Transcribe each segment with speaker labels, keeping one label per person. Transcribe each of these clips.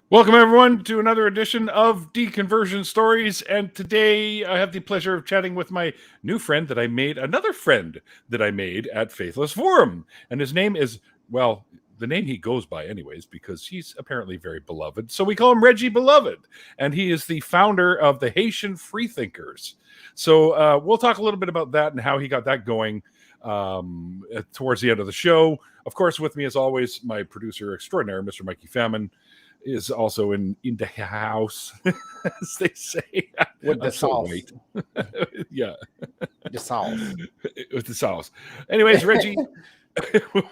Speaker 1: Welcome, everyone, to another edition of Deconversion Stories. And today I have the pleasure of chatting with my new friend that I made, another friend that I made at Faithless Forum. And his name is, well, the name he goes by, anyways, because he's apparently very beloved. So we call him Reggie Beloved. And he is the founder of the Haitian Freethinkers. So we'll talk a little bit about that and how he got that going towards the end of the show. Of course, with me, as always, my producer extraordinaire, Mr. Mikey Famine, is also in the house, as they say.
Speaker 2: With the sauce.
Speaker 1: Yeah.
Speaker 2: The sauce.
Speaker 1: With the sauce. Anyways, Reggie,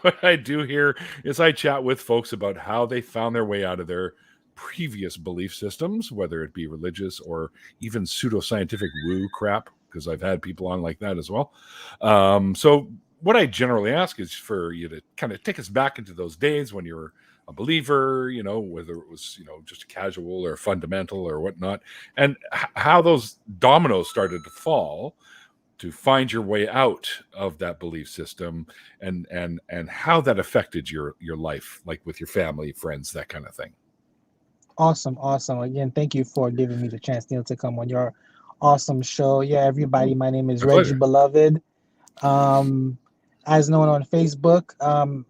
Speaker 1: what I do here is I chat with folks about how they found their way out of their previous belief systems, whether it be religious or even pseudoscientific woo crap, because I've had people on like that as well. So what I generally ask is for you to kind of take us back into those days when you were a believer, whether it was, just casual or fundamental or whatnot, and how those dominoes started to fall to find your way out of that belief system, and how that affected your life, like with your family, friends, that kind of thing.
Speaker 3: Awesome. Again, thank you for giving me the chance, Neil, to come on your awesome show. Yeah, everybody, my name is Reggie Beloved. As known on Facebook,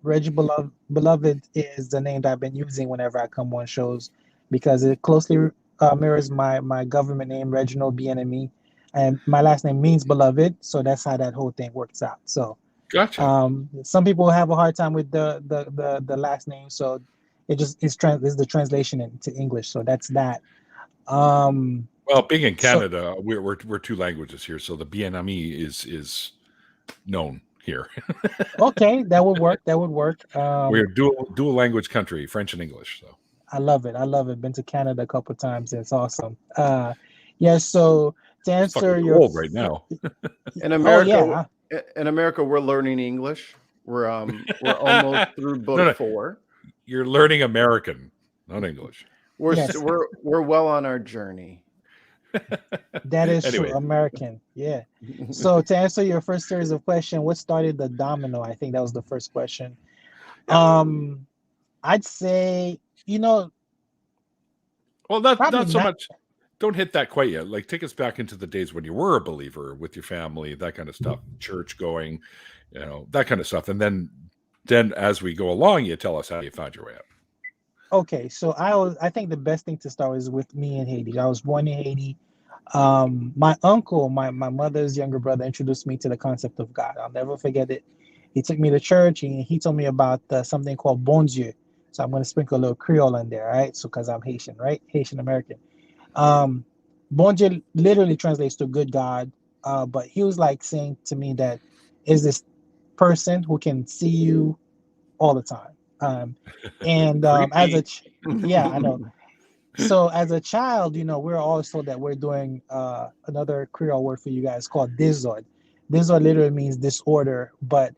Speaker 3: Reggie Beloved is the name that I've been using whenever I come on shows, because it closely mirrors my government name, Reginald Bien-Aimé, and my last name means beloved, so that's how that whole thing works out. So,
Speaker 1: gotcha.
Speaker 3: Some people have a hard time with the last name, so it's the translation into English. So that's that.
Speaker 1: Well, being in Canada, we're two languages here, so the Bien-Aimé is known here.
Speaker 3: Okay, that would work.
Speaker 1: We're dual language country, French and English. So
Speaker 3: I love it. Been to Canada a couple of times. It's awesome. Yeah. So to answer your
Speaker 1: cold right now
Speaker 2: in America, in America, we're learning English. We're almost through book 4.
Speaker 1: You're learning American, not English.
Speaker 2: We're well on our journey.
Speaker 3: That is true. American. Yeah. So to answer your first series of questions, what started the domino? I think that was the first question. I'd say,
Speaker 1: well, not so much. Don't hit that quite yet. Like, take us back into the days when you were a believer with your family, that kind of stuff, church going, that kind of stuff. And then as we go along, you tell us how you found your way out.
Speaker 3: Okay, so I think the best thing to start is with me in Haiti. I was born in Haiti. My uncle, my mother's younger brother, introduced me to the concept of God. I'll never forget it. He took me to church and he told me about something called bon Dieu. So I'm going to sprinkle a little Creole in there, right? So because I'm Haitian, right? Haitian American. Bon Dieu literally translates to good God. But he was like saying to me that is this person who can see you all the time. Yeah, I know. So as a child, we're always told that we're doing another Creole word for you guys called désordre. Désordre literally means disorder, but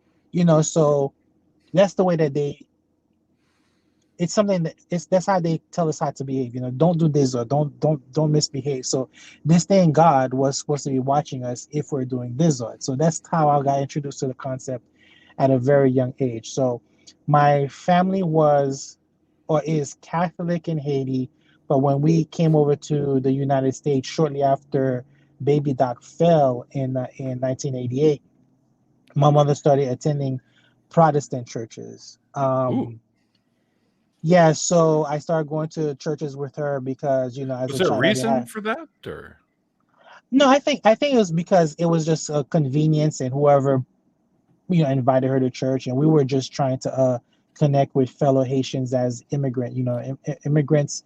Speaker 3: so that's the way that it's something that's how they tell us how to behave. Don't do this or don't misbehave. So this thing God was supposed to be watching us if we're doing this. So that's how I got introduced to the concept at a very young age. So my family was or is Catholic in Haiti, but when we came over to the United States shortly after Baby Doc fell in 1988, my mother started attending Protestant churches. Yeah, so I started going to churches with her because, as
Speaker 1: was there a reason for that, or?
Speaker 3: No, I think it was because it was just a convenience, and whoever invited her to church, and we were just trying to connect with fellow Haitians as immigrants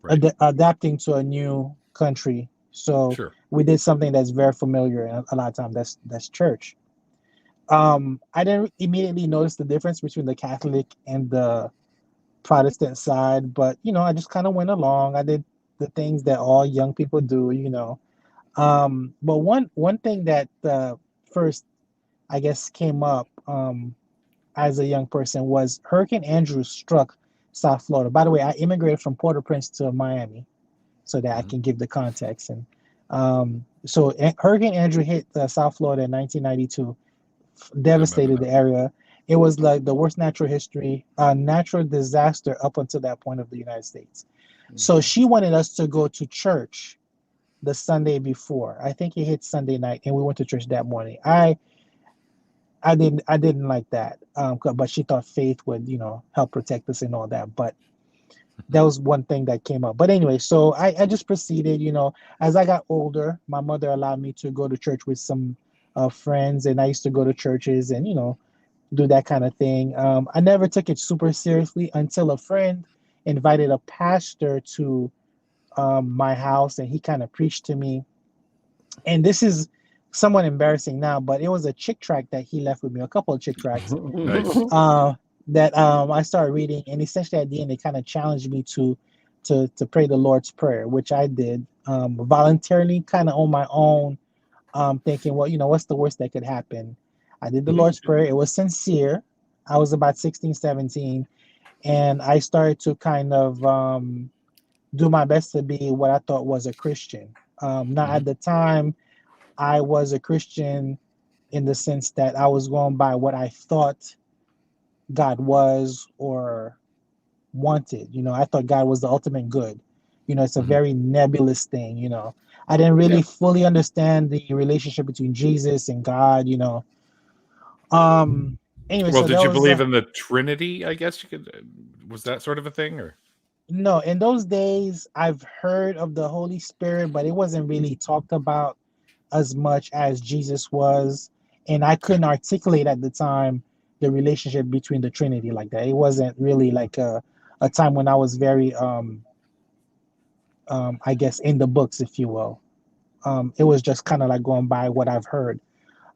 Speaker 3: right. Adapting to a new country. So we did something that's very familiar, and a lot of times that's church. I didn't immediately notice the difference between the Catholic and the Protestant side, but I just kind of went along. I did the things that all young people do, but one thing that first I guess came up as a young person was Hurricane Andrew struck South Florida. By the way, I immigrated from Port-au-Prince to Miami so that I can give the context. And so Hurricane Andrew hit South Florida in 1992, devastated the area. it was like the worst natural disaster up until that point of the United States. So she wanted us to go to church the Sunday before. I think it hit Sunday night, and we went to church that morning. I didn't like that, but she thought faith would, help protect us and all that. But that was one thing that came up. But anyway, so I just proceeded. As I got older, my mother allowed me to go to church with some friends, and I used to go to churches and do that kind of thing. I never took it super seriously until a friend invited a pastor to my house, and he kind of preached to me. And this is somewhat embarrassing now, but it was a chick tract that he left with me, a couple of chick tracts.
Speaker 1: Nice.
Speaker 3: That I started reading, and essentially at the end, it kind of challenged me to pray the Lord's Prayer, which I did voluntarily, kind of on my own, thinking, well, what's the worst that could happen? I did the Lord's Prayer. It was sincere. I was about 16, 17, and I started to kind of do my best to be what I thought was a Christian. Now, at the time, I was a Christian in the sense that I was going by what I thought God was or wanted. I thought God was the ultimate good. It's a very nebulous thing. I didn't really fully understand the relationship between Jesus and God. Anyway,
Speaker 1: Well,
Speaker 3: so
Speaker 1: did you believe in the Trinity? I guess you could. Was that sort of a thing, or?
Speaker 3: No, in those days, I've heard of the Holy Spirit, but it wasn't really talked about as much as Jesus was. And I couldn't articulate at the time the relationship between the Trinity like that. It wasn't really like a time when I was very, I guess, in the books, if you will. It was just kind of like going by what I've heard.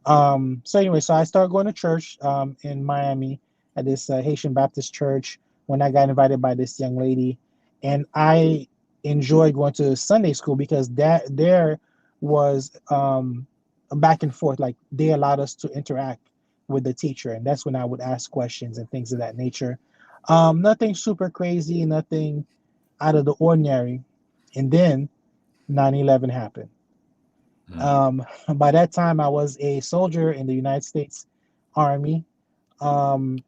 Speaker 3: So anyway, so I started going to church in Miami at this Haitian Baptist church when I got invited by this young lady. And I enjoyed going to Sunday school because there was a back and forth. Like they allowed us to interact with the teacher. And that's when I would ask questions and things of that nature. Nothing super crazy, nothing out of the ordinary. And then 9/11 happened. By that time, I was a soldier in the United States Army. And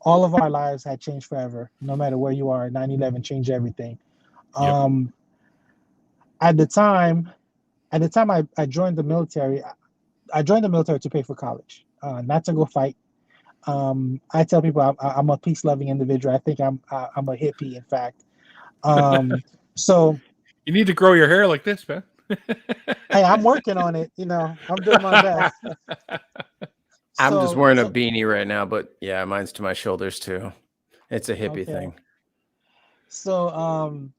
Speaker 3: all of our lives had changed forever. No matter where you are, 9/11 changed everything. At the time I joined the military. I joined the military to pay for college, not to go fight. I tell people I'm a peace-loving individual. I think I'm a hippie, in fact. So
Speaker 1: you need to grow your hair like this, man.
Speaker 3: Hey, I'm working on it. I'm doing my best.
Speaker 2: I'm just wearing a beanie right now, but yeah, mine's to my shoulders too. It's a hippie thing. So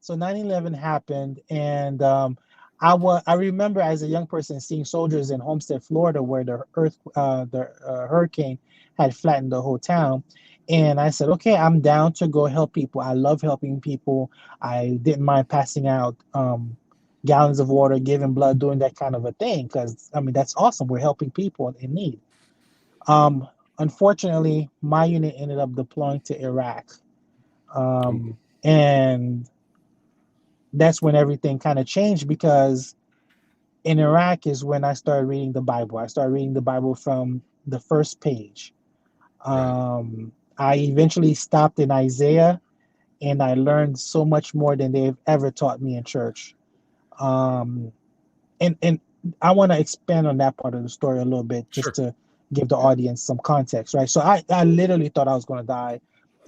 Speaker 3: 9/11 happened, and I remember as a young person seeing soldiers in Homestead, Florida, where the hurricane had flattened the whole town. And I said, okay, I'm down to go help people. I love helping people. I didn't mind passing out gallons of water, giving blood, doing that kind of a thing, because that's awesome. We're helping people in need. Unfortunately, my unit ended up deploying to Iraq. And that's when everything kind of changed, because in Iraq is when I started reading the Bible. I started reading the Bible from the first page. I eventually stopped in Isaiah, and I learned so much more than they've ever taught me in church. And I want to expand on that part of the story a little bit, just to give the audience some context, right? So I literally thought I was going to die.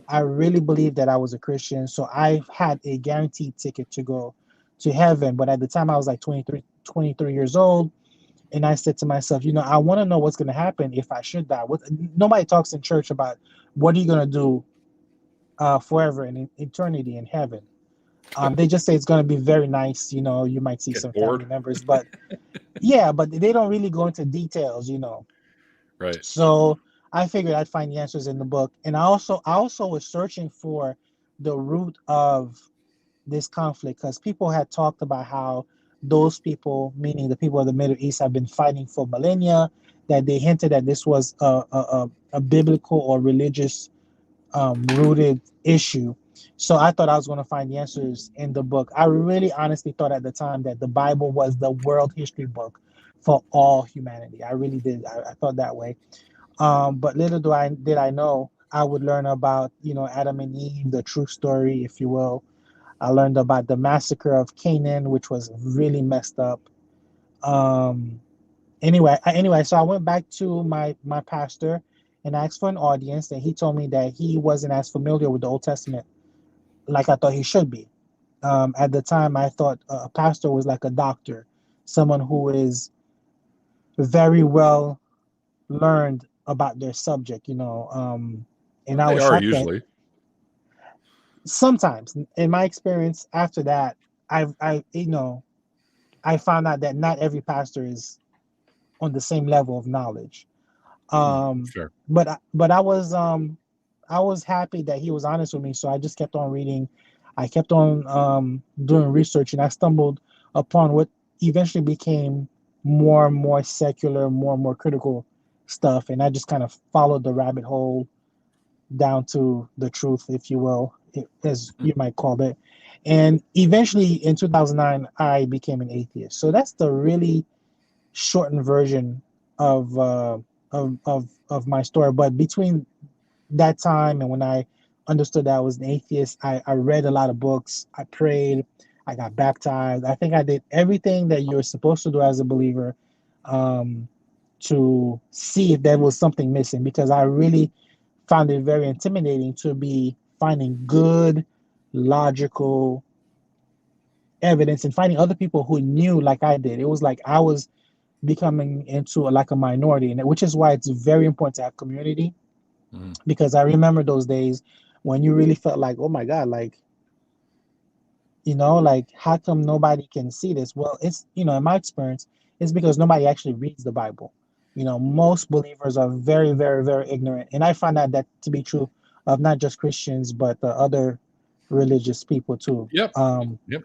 Speaker 3: I really believed that I was a Christian, so I had a guaranteed ticket to go to heaven. But at the time, I was like 23 years old, and I said to myself, I want to know what's going to happen if I should die. Nobody talks in church about what are you going to do forever in eternity in heaven. They just say it's going to be very nice. You might see some family members, but but they don't really go into details.
Speaker 1: Right.
Speaker 3: So I figured I'd find the answers in the book. And I also was searching for the root of this conflict, because people had talked about how those people, meaning the people of the Middle East, have been fighting for millennia, that they hinted that this was a biblical or religious rooted issue. So I thought I was going to find the answers in the book. I really honestly thought at the time that the Bible was the world history book for all humanity. I really did. I thought that way. But little did I know, I would learn about, Adam and Eve, the true story, if you will. I learned about the massacre of Canaan, which was really messed up. Um, anyway, so I went back to my pastor and asked for an audience, and he told me that he wasn't as familiar with the Old Testament like I thought he should be. At the time, I thought a pastor was like a doctor, someone who is very well learned about their subject, and I
Speaker 1: They
Speaker 3: was
Speaker 1: are
Speaker 3: shocked that
Speaker 1: usually.
Speaker 3: sometimes, in my experience, after that, I found out that not every pastor is on the same level of knowledge.
Speaker 1: Sure.
Speaker 3: But I was happy that he was honest with me, so I just kept on reading. I kept on doing research, and I stumbled upon what eventually became more and more secular, more and more critical stuff, and I just kind of followed the rabbit hole down to the truth, if you will, as you might call it. And eventually, in 2009, I became an atheist. So that's the really shortened version of of my story. But between that time and when I understood that I was an atheist, I read a lot of books. I prayed. I got baptized. I think I did everything that you're supposed to do as a believer, um, to see if there was something missing, because I really found it very intimidating to be finding good, logical evidence and finding other people who knew like I did. It was like I was becoming into like a minority, and which is why it's very important to have community. Because I remember those days when you really felt like, oh my God, like, like how come nobody can see this? Well, it's, in my experience, it's because nobody actually reads the Bible. Most believers are very, very, very ignorant. And I find that to be true of not just Christians, but the other religious people too.
Speaker 1: Yep. Yep.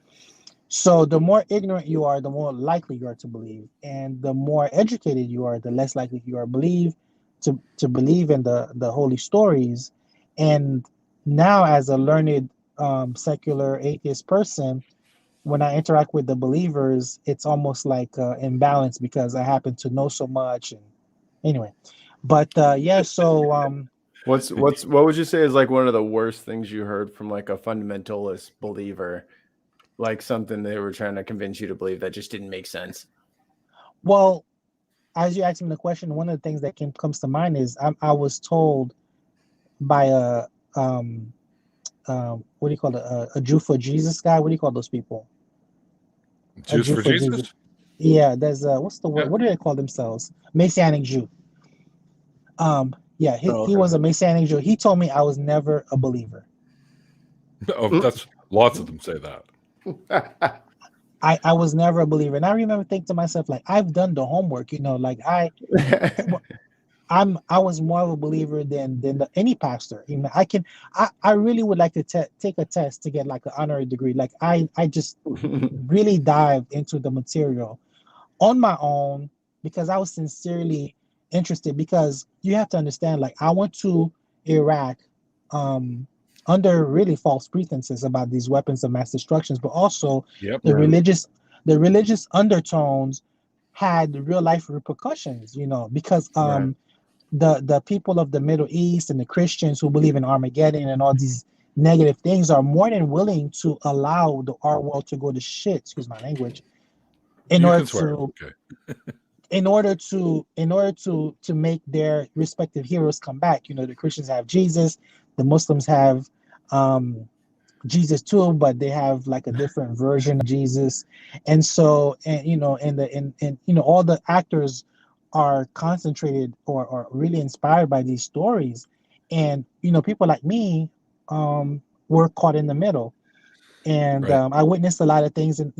Speaker 3: So the more ignorant you are, the more likely you are to believe. And the more educated you are, the less likely you are to believe in the holy stories. And now, as a learned secular atheist person, when I interact with the believers, it's almost like imbalance because I happen to know so much. And anyway, but yeah, so
Speaker 2: What would you say is like one of the worst things you heard from like a fundamentalist believer, like something they were trying to convince you to believe that just didn't make sense?
Speaker 3: well, as you asked me the question, one of the things that comes to mind is I was told by what do you call it, a Jew for Jesus guy? What do you call those people?
Speaker 1: Jews for Jesus?
Speaker 3: Yeah, there's what's the word?
Speaker 1: Yeah.
Speaker 3: What do they call themselves? Messianic Jew. Yeah, he
Speaker 2: Okay.
Speaker 3: was a Messianic Jew. He told me I was never a believer.
Speaker 1: Oh, that's lots of them say that.
Speaker 3: I was never a believer, and I remember thinking to myself, like, I've done the homework, like I was more of a believer than any pastor. I really would like to take a test to get like an honorary degree. Like I just really dived into the material on my own because I was sincerely interested. Because you have to understand, like, I went to Iraq under really false pretenses about these weapons of mass destruction, but also
Speaker 1: Yep.
Speaker 3: the religious undertones had real life repercussions, because
Speaker 2: Right.
Speaker 3: the people of the Middle East and the Christians who believe in Armageddon and all these negative things are more than willing to allow our world to go to shit, excuse my language, in
Speaker 1: You
Speaker 3: order
Speaker 1: can swear.
Speaker 3: to
Speaker 1: Okay.
Speaker 3: to make their respective heroes come back. The Christians have Jesus, the Muslims have Jesus too, but they have like a different version of Jesus. And so, and all the actors are concentrated or really inspired by these stories. And people like me were caught in the middle. And
Speaker 1: Right.
Speaker 3: I witnessed a lot of things in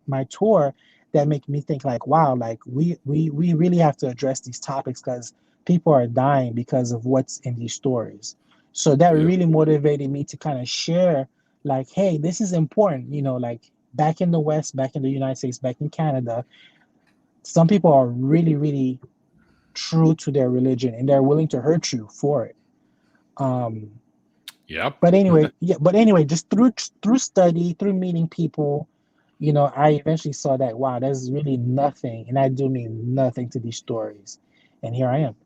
Speaker 3: my tour that make me think like, wow, like we really have to address these topics because people are dying because of what's in these stories. So that
Speaker 1: Yep.
Speaker 3: really motivated me to kind of share, like, hey, this is important. Like back in the West, back in the United States, back in Canada, some people are really, really true to their religion and they're willing to hurt you for it.
Speaker 1: Yep.
Speaker 3: But anyway, just through study, through meeting people, I eventually saw that, wow, there's really nothing, and I do mean nothing, to these stories. And here I am.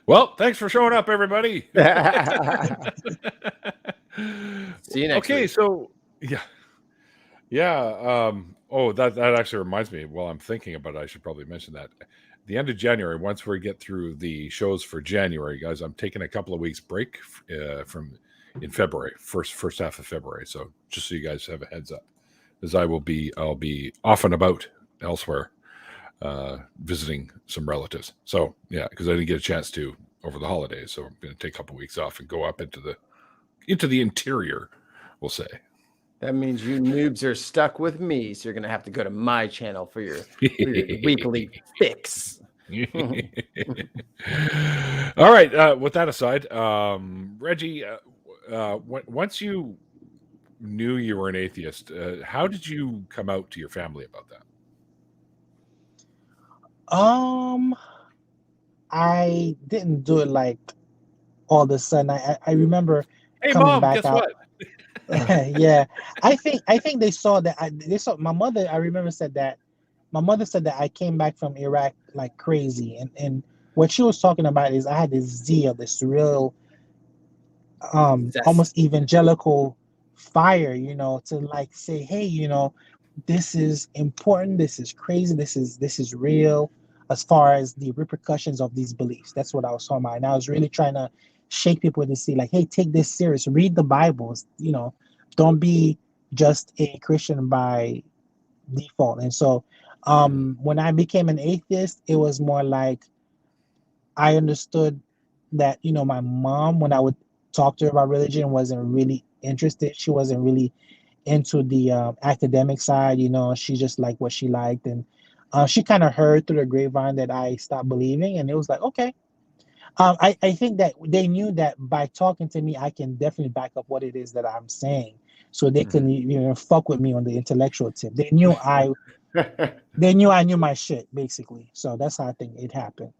Speaker 1: Well, thanks for showing up, everybody.
Speaker 2: See you next
Speaker 1: Okay,
Speaker 2: week.
Speaker 1: so yeah. Oh, that actually reminds me. While I'm thinking about it, I should probably mention that the end of January, once we get through the shows for January, guys, I'm taking a couple of weeks break from in February, first half of February. So just so you guys have a heads up, as I'll be off and about elsewhere, visiting some relatives. So yeah, because I didn't get a chance to over the holidays, so I'm going to take a couple of weeks off and go up into the interior, we'll say.
Speaker 2: That means you noobs are stuck with me, so you're going to have to go to my channel for your weekly fix.
Speaker 1: All right. With that aside, Reggie, once you knew you were an atheist, how did you come out to your family about that?
Speaker 3: I didn't do it like all of a sudden. I remember
Speaker 1: Hey,
Speaker 3: coming
Speaker 1: Mom,
Speaker 3: back
Speaker 1: guess
Speaker 3: out.
Speaker 1: what?
Speaker 3: Yeah, I think they saw that. They saw my mother. I remember said that my mother said that I came back from Iraq like crazy, and what she was talking about is I had this zeal, this real
Speaker 2: Zest.
Speaker 3: almost evangelical fire, to like say, hey, this is important, this is crazy, this is real as far as the repercussions of these beliefs. That's what I was talking about. And I was really trying to shake people to see like, hey, take this serious, read the Bibles, don't be just a Christian by default. And so when I became an atheist, it was more like I understood that, my mom, when I would talk to her about religion, wasn't really interested. She wasn't really into the academic side. She just liked what she liked. And she kind of heard through the grapevine that I stopped believing. And it was like, okay. I think that they knew that by talking to me, I can definitely back up what it is that I'm saying. So they couldn't, fuck with me on the intellectual tip. They knew I knew my shit, basically. So that's how I think it happened.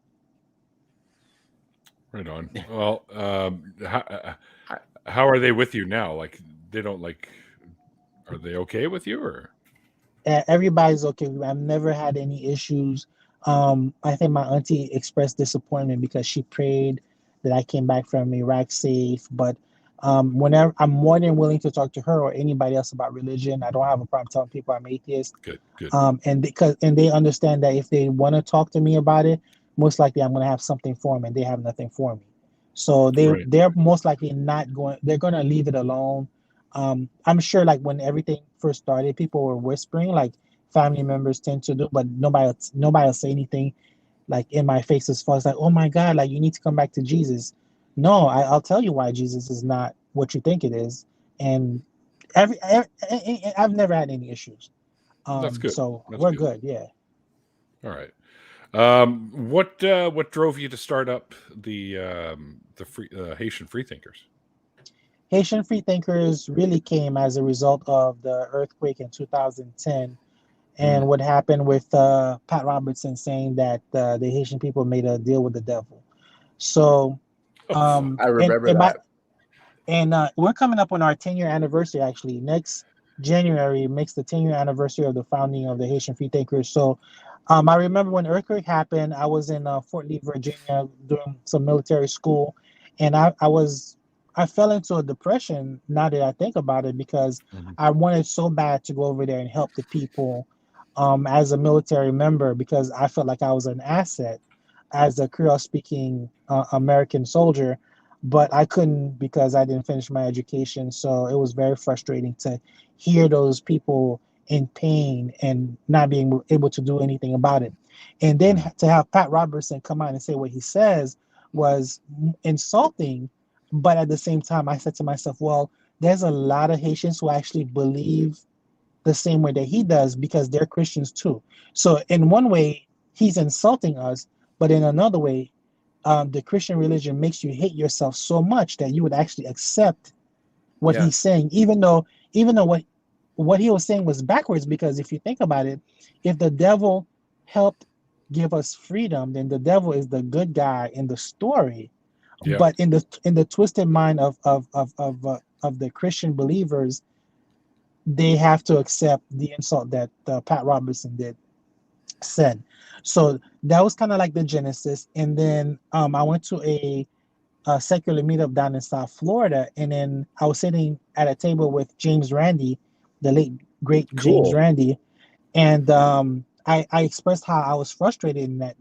Speaker 1: Right on. Well, how are they with you now? Like, they don't like. Are they okay with you, or?
Speaker 3: Everybody's okay. I've never had any issues. I think my auntie expressed disappointment because she prayed that I came back from Iraq safe. But whenever I'm more than willing to talk to her or anybody else about religion, I don't have a problem telling people I'm atheist.
Speaker 1: Good.
Speaker 3: And they understand that if they want to talk to me about it, most likely I'm going to have something for them, and they have nothing for me. So they're most likely not going. They're going to leave it alone. I'm sure like when everything first started, people were whispering, like family members tend to do, but nobody will say anything like in my face as far as like, oh my God, like you need to come back to Jesus. No, I'll tell you why Jesus is not what you think it is. And I've never had any issues.
Speaker 1: That's good.
Speaker 3: So
Speaker 1: That's
Speaker 3: we're good. Yeah.
Speaker 1: All right. What drove you to start up the Haitian Freethinkers?
Speaker 3: Haitian Freethinkers really came as a result of the earthquake in 2010 and what happened with Pat Robertson saying that the Haitian people made a deal with the devil. So
Speaker 2: I remember that.
Speaker 3: And we're coming up on our 10-year anniversary, actually. Next January makes the 10-year anniversary of the founding of the Haitian Freethinkers. So I remember when the earthquake happened, I was in Fort Lee, Virginia, doing some military school. And I fell into a depression now that I think about it, because I wanted so bad to go over there and help the people as a military member, because I felt like I was an asset as a Creole speaking American soldier, but I couldn't because I didn't finish my education. So it was very frustrating to hear those people in pain and not being able to do anything about it. And then to have Pat Robertson come out and say what he says was insulting. But at the same time, I said to myself, well, there's a lot of Haitians who actually believe the same way that he does, because they're Christians too. So in one way, he's insulting us, but in another way, the Christian religion makes you hate yourself so much that you would actually accept what he's saying, even though what he was saying was backwards. Because if you think about it, if the devil helped give us freedom, then the devil is the good guy in the story.
Speaker 1: Yeah.
Speaker 3: But in the twisted mind of the Christian believers, they have to accept the insult that Pat Robertson did. said. So that was kind of like the genesis. And then I went to a secular meetup down in South Florida, and then I was sitting at a table with James Randi, the late great James
Speaker 2: Cool.
Speaker 3: Randi, and I expressed how I was frustrated in that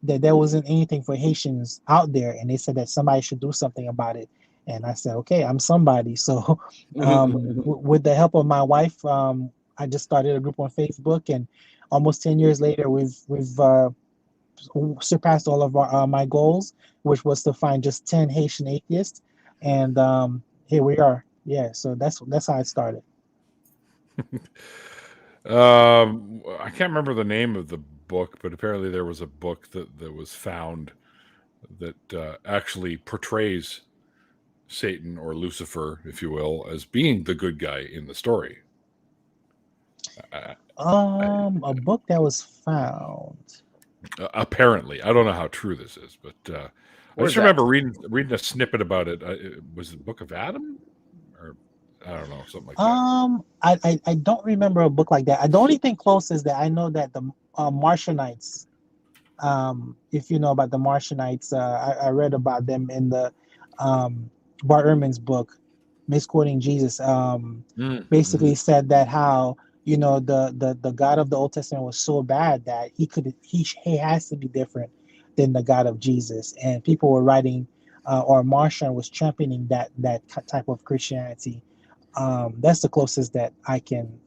Speaker 3: that there wasn't anything for Haitians out there, and they said that somebody should do something about it. And I said, okay, I'm somebody. So with the help of my wife, I just started a group on Facebook, and almost 10 years later, we've surpassed all of my goals, which was to find just 10 Haitian atheists, and here we are. Yeah, so that's how it started.
Speaker 1: I can't remember the name of the book, but apparently there was a book that was found that actually portrays Satan, or Lucifer, if you will, as being the good guy in the story.
Speaker 3: A book that was found.
Speaker 1: Apparently, I don't know how true this is, but I just remember reading a snippet about it. Was it Book of Adam, or I don't know, something like that.
Speaker 3: I don't remember a book like that. The only thing close is that I know that the Martianites. If you know about the Martianites, I read about them in the Bart Ehrman's book, Misquoting Jesus. Basically said that how the God of the Old Testament was so bad that he has to be different than the God of Jesus, and people were writing, or Martian was championing that type of Christianity. That's the closest that I can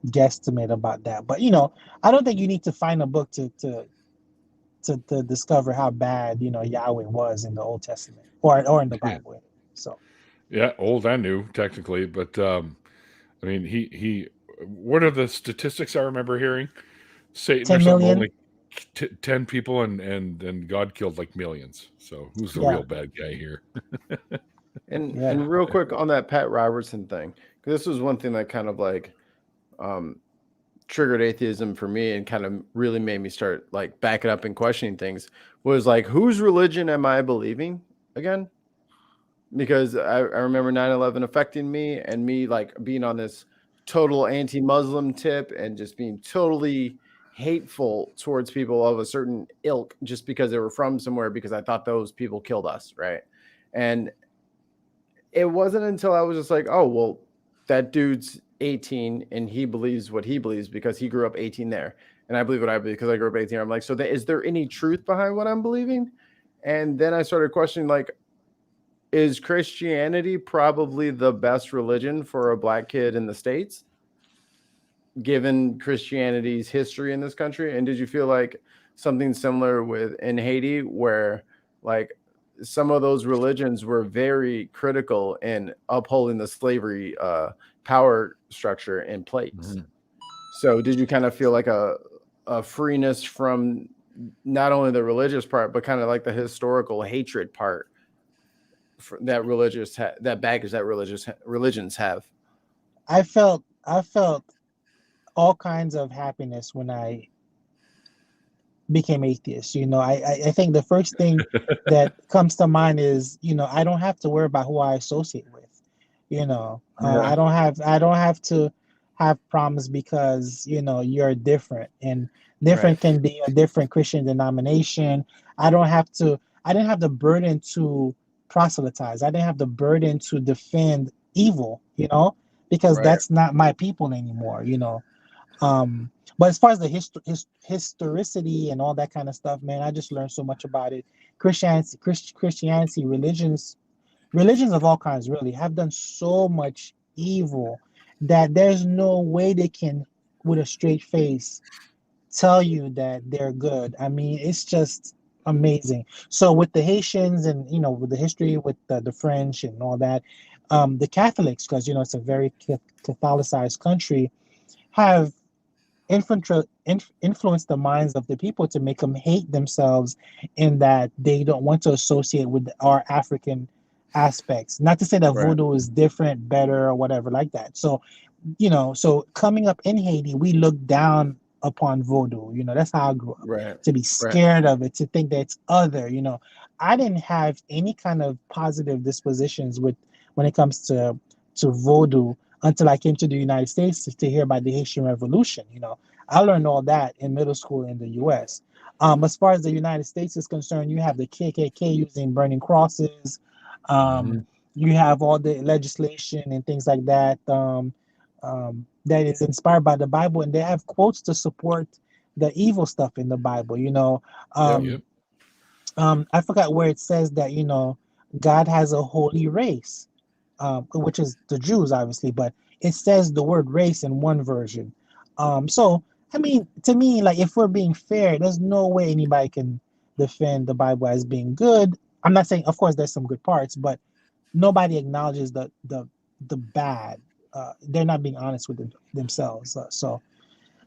Speaker 3: guesstimate about that. But I don't think you need to find a book to discover how bad Yahweh was in the Old Testament or in the Bible. So
Speaker 1: yeah, old and new technically, but I mean, he. What are the statistics I remember hearing? Satan
Speaker 3: 10
Speaker 1: or something,
Speaker 3: million.
Speaker 1: only 10 people, and God killed like millions. So who's the real bad guy here?
Speaker 2: And real quick on that Pat Robertson thing, because this was one thing that kind of like triggered atheism for me and kind of really made me start like backing up and questioning things, was like, whose religion am I believing again? Because I remember 9/11 affecting me, and me like being on this total anti-Muslim tip and just being totally hateful towards people of a certain ilk just because they were from somewhere, because I thought those people killed us, right? And it wasn't until I was just like, oh, well, that dude's 18 and he believes what he believes because he grew up 18 there. And I believe what I believe because I grew up 18. I'm like, so is there any truth behind what I'm believing? And then I started questioning, like, is Christianity probably the best religion for a black kid in the States, given Christianity's history in this country? And did you feel like something similar in Haiti, where like some of those religions were very critical in upholding the slavery power structure in place? So did you kind of feel like a freeness from not only the religious part, but kind of like the historical hatred part that that baggage that religions have?
Speaker 3: I felt all kinds of happiness when I became atheist. I think the first thing that comes to mind is, I don't have to worry about who I associate with. I don't have to have problems because you're different, and different can be a different Christian denomination. I didn't have the burden to proselytize. I didn't have the burden to defend evil, because that's not my people anymore. But as far as the historicity and all that kind of stuff, man, I just learned so much about it. Christianity, religions of all kinds really have done so much evil that there's no way they can, with a straight face, tell you that they're good. I mean, it's just amazing. So with the Haitians and, with the history with the French and all that, the Catholics, because, it's a very Catholicized country, have influence the minds of the people to make them hate themselves, in that they don't want to associate with our African aspects. Not to say that voodoo is different, better, or whatever like that. So, so coming up in Haiti, we look down upon voodoo. That's how I grew up. To be scared of it, to think that it's other. I didn't have any kind of positive dispositions when it comes to voodoo until I came to the United States to hear about the Haitian Revolution. I learned all that in middle school in the U.S. As far as the United States is concerned, you have the KKK using burning crosses.
Speaker 1: Mhm.
Speaker 3: You have all the legislation and things like that that is inspired by the Bible, and they have quotes to support the evil stuff in the Bible.
Speaker 1: Yep.
Speaker 3: I forgot where it says that God has a holy race, which is the Jews, obviously, but it says the word race in one version. So I mean, to me, like if we're being fair, there's no way anybody can defend the Bible as being good. I'm not saying, of course, there's some good parts, but nobody acknowledges the bad. They're not being honest with themselves. So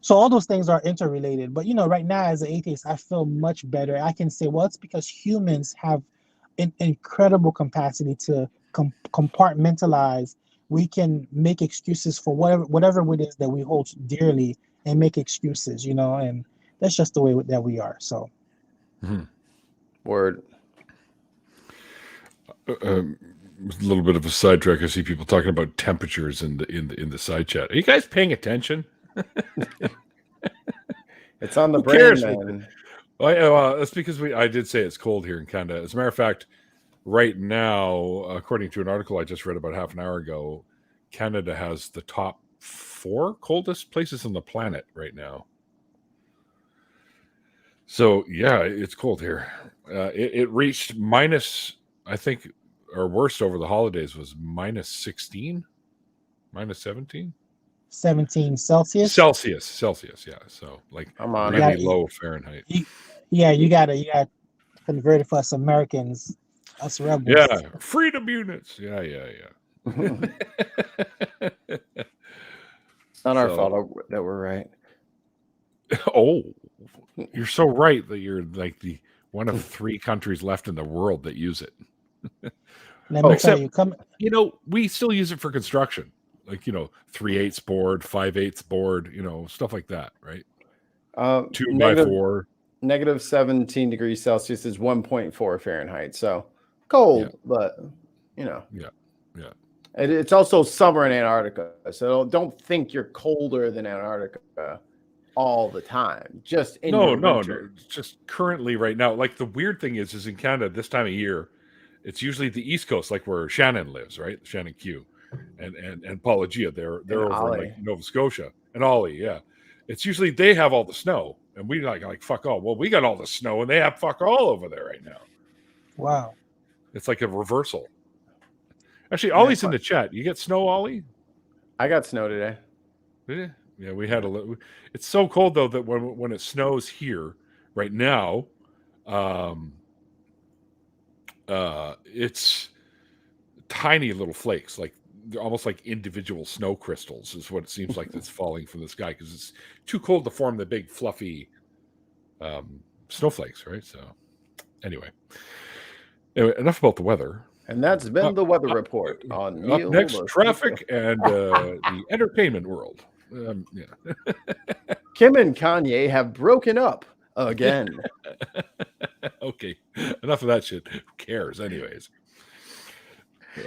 Speaker 3: all those things are interrelated. But right now as an atheist, I feel much better. I can say, well, it's because humans have an incredible capacity to compartmentalize. We can make excuses for whatever it is that we hold dearly and make excuses, and that's just the way that we are. So
Speaker 2: Word.
Speaker 1: A little bit of a sidetrack. I see people talking about temperatures in the side chat. Are you guys paying attention?
Speaker 2: It's on the
Speaker 1: Who
Speaker 2: brain,
Speaker 1: cares?
Speaker 2: man.
Speaker 1: That's because I did say it's cold here in Canada. As a matter of fact, right now, according to an article I just read about half an hour ago, Canada has the top 4 coldest places on the planet right now. So yeah, it's cold here. It reached minus, I think, or worst over the holidays was minus 16, minus 17.
Speaker 3: 17 Celsius.
Speaker 1: Celsius, yeah. So like
Speaker 2: I'm on
Speaker 1: really
Speaker 3: it.
Speaker 1: low Fahrenheit.
Speaker 3: You gotta convert it for us Americans, us rebels.
Speaker 1: Yeah, freedom units. Yeah.
Speaker 2: It's not our fault that we're right.
Speaker 1: Oh, you're so right that you're like the one of 3 countries left in the world that use it.
Speaker 3: Let me tell
Speaker 1: except,
Speaker 3: you,
Speaker 1: we still use it for construction, like 3/8 board, 5/8 board, stuff like that, right? 2x4.
Speaker 2: Negative 17 degrees Celsius is 1.4 Fahrenheit. So cold, but
Speaker 1: Yeah.
Speaker 2: It's also summer in Antarctica. So don't think you're colder than Antarctica all the time. Just in your winter.
Speaker 1: No. Just currently right now. Like the weird thing is in Canada this time of year, it's usually the East Coast, like where Shannon lives, right? Shannon Q and Paula Gia. They're over in like Nova Scotia and Ollie. Yeah, it's usually they have all the snow and we like fuck all. Well, we got all the snow and they have fuck all over there right now.
Speaker 3: wow.
Speaker 1: It's like a reversal. Actually, Ollie's in the chat. You get snow, Ollie?
Speaker 2: I got snow today.
Speaker 1: Yeah, we had a little. It's so cold though that when it snows here right now, it's tiny little flakes, like they're almost like individual snow crystals, is what it seems like that's falling from the sky because it's too cold to form the big fluffy snowflakes, right? So, anyway, enough about the weather.
Speaker 2: And that's been the weather report on
Speaker 1: up next, traffic and the entertainment world. Yeah.
Speaker 2: Kim and Kanye have broken up again.
Speaker 1: Okay, enough of that shit. Who cares, anyways?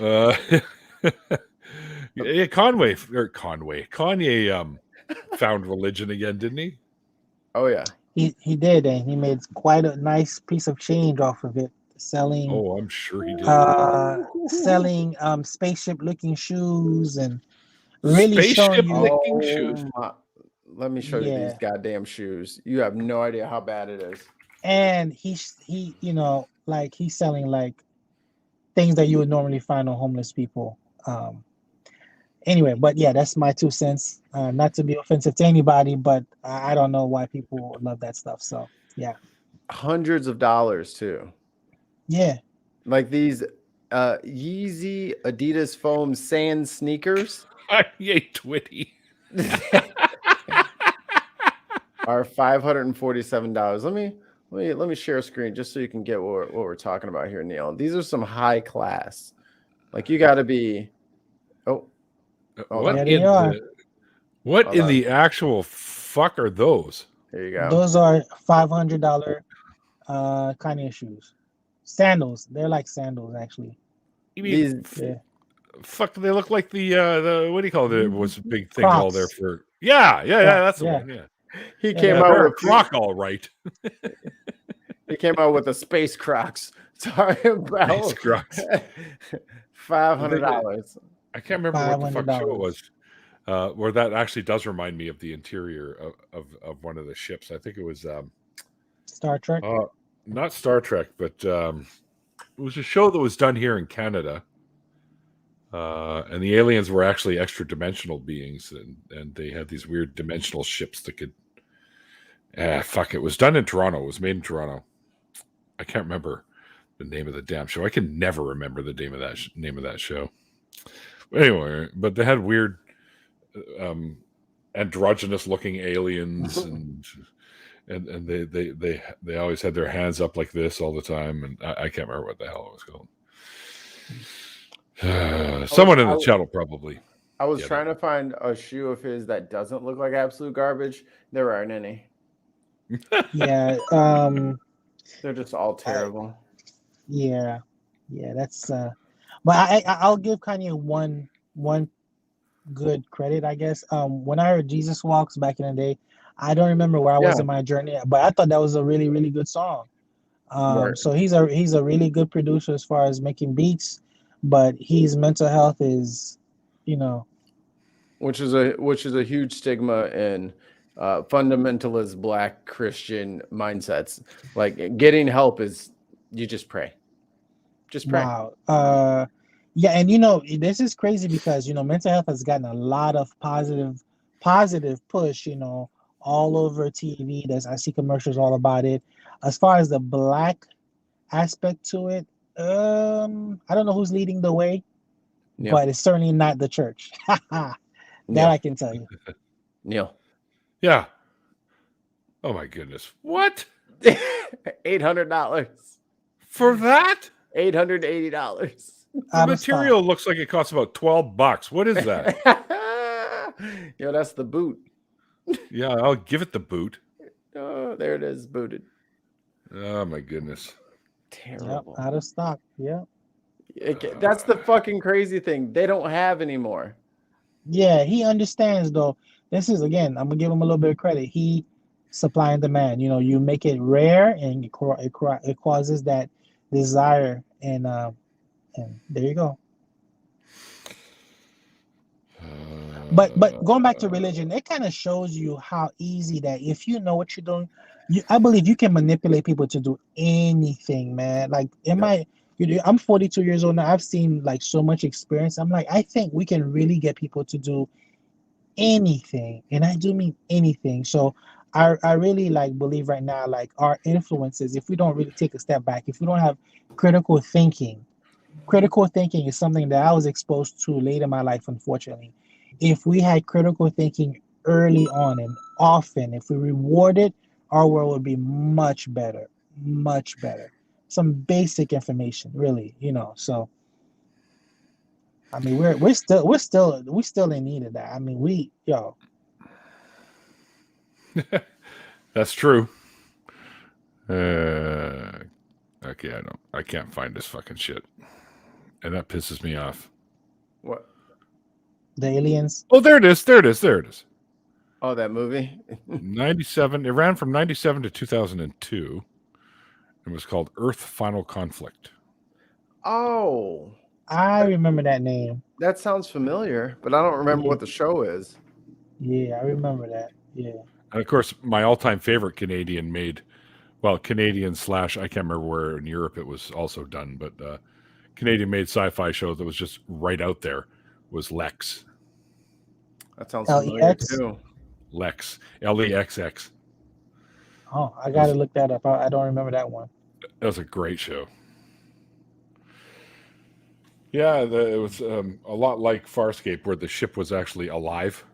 Speaker 1: Yeah, Kanye found religion again, didn't he?
Speaker 2: Oh yeah,
Speaker 3: he did, and he made quite a nice piece of change off of it. Selling.
Speaker 1: Oh, I'm sure he did.
Speaker 3: Selling spaceship-looking shoes and really
Speaker 1: spaceship-looking shoes.
Speaker 2: Let me show you these goddamn shoes. You have no idea how bad it is.
Speaker 3: And he like he's selling like things that you would normally find on homeless people. Anyway, but yeah, that's my 2 cents. Not to be offensive to anybody, but I don't know why people love that stuff. So yeah,
Speaker 2: hundreds of dollars too.
Speaker 3: Yeah,
Speaker 2: like these Yeezy Adidas foam sand sneakers.
Speaker 1: Yay, Twitty.
Speaker 2: Are $547. Let me share a screen just so you can get what we're talking about here, Neil. These are some high class. Like you got to be.
Speaker 1: What in the actual fuck are those?
Speaker 2: There you go.
Speaker 3: Those are $500 Kanye shoes. Sandals. They're like sandals, actually.
Speaker 1: You mean fuck? They look like the what do you call it? It was a big thing
Speaker 3: Crocs.
Speaker 1: all there for. Yeah. That's the one. Yeah.
Speaker 2: He came
Speaker 3: Yeah,
Speaker 2: out
Speaker 1: They're a
Speaker 2: with
Speaker 1: croc, all right.
Speaker 2: he came out with the space Crocs. Sorry
Speaker 1: Space
Speaker 2: about
Speaker 1: Crocs.
Speaker 2: $500.
Speaker 1: I can't remember what the fuck show it
Speaker 3: $500.
Speaker 1: was. Where that actually does remind me of the interior of one of the ships. I think it was
Speaker 3: Star Trek.
Speaker 1: not Star Trek, but it was a show that was done here in Canada. And the aliens were actually extra dimensional beings, and they had these weird dimensional ships that could. Fuck! It was done in Toronto. It was made in Toronto. I can't remember the name of the damn show. I can never remember the name of that show. Anyway, but they had weird, androgynous looking aliens, and they always had their hands up like this all the time, and I can't remember what the hell it was called. Someone in the chat will probably.
Speaker 2: I was trying to find a shoe of his that doesn't look like absolute garbage. There aren't any.
Speaker 3: Yeah.
Speaker 2: They're just all terrible.
Speaker 3: Yeah. That's. But I'll give Kanye one good credit, I guess. When I heard Jesus Walks back in the day, I don't remember where I was in my journey, but I thought that was a really, really good song. So he's a really good producer as far as making beats, but his mental health is,
Speaker 2: which is a huge stigma in fundamentalist Black Christian mindsets. Like getting help is you just pray. Just pray.
Speaker 3: Wow. Yeah, and this is crazy because mental health has gotten a lot of positive push, all over TV. I see commercials all about it. As far as the Black aspect to it, I don't know who's leading the way, but it's certainly not the church. That I can tell you.
Speaker 2: Neil.
Speaker 1: Yeah. Oh my goodness. What?
Speaker 2: $800
Speaker 1: for that?
Speaker 2: $880.
Speaker 1: The material looks like it costs about $12. What is that?
Speaker 2: That's the boot.
Speaker 1: Yeah, I'll give it the boot.
Speaker 2: Oh, there it is, booted.
Speaker 1: Oh my goodness.
Speaker 2: Terrible.
Speaker 3: Yep, out of stock. Yeah.
Speaker 2: That's the fucking crazy thing. They don't have anymore.
Speaker 3: Yeah, he understands though. This is, again, I'm gonna give him a little bit of credit. He supply and demand. You make it rare, and it causes that desire, and there you go. But going back to religion, it kind of shows you how easy that if you know what you're doing, I believe you can manipulate people to do anything, man. Like I'm 42 years old now. I've seen like so much experience. I'm like, I think we can really get people to do anything, and I do mean anything. So I really believe right now, like our influences, if we don't really take a step back, if we don't have critical thinking is something that I was exposed to late in my life, unfortunately. If we had critical thinking early on and often, if we rewarded, our world would be much better. Some basic information, really, so I mean, we're still in need of that. I mean,
Speaker 1: That's true. Okay, I can't find this fucking shit, and that pisses me off.
Speaker 2: What?
Speaker 3: The aliens?
Speaker 1: Oh, there it is.
Speaker 2: Oh, that movie.
Speaker 1: 97. It ran from 97 to 2002. It was called Earth Final Conflict.
Speaker 2: Oh,
Speaker 3: I remember that name.
Speaker 2: That sounds familiar, but I don't remember what the show is.
Speaker 3: Yeah, I remember that. Yeah.
Speaker 1: And of course, my all-time favorite Canadian / I can't remember where in Europe it was also done, but Canadian-made sci-fi show that was just right out there was Lex.
Speaker 2: That sounds familiar too.
Speaker 1: Lex, LEXX.
Speaker 3: Oh, I gotta look that up. I don't remember that one.
Speaker 1: That was a great show. Yeah, it was a lot like Farscape, where the ship was actually alive,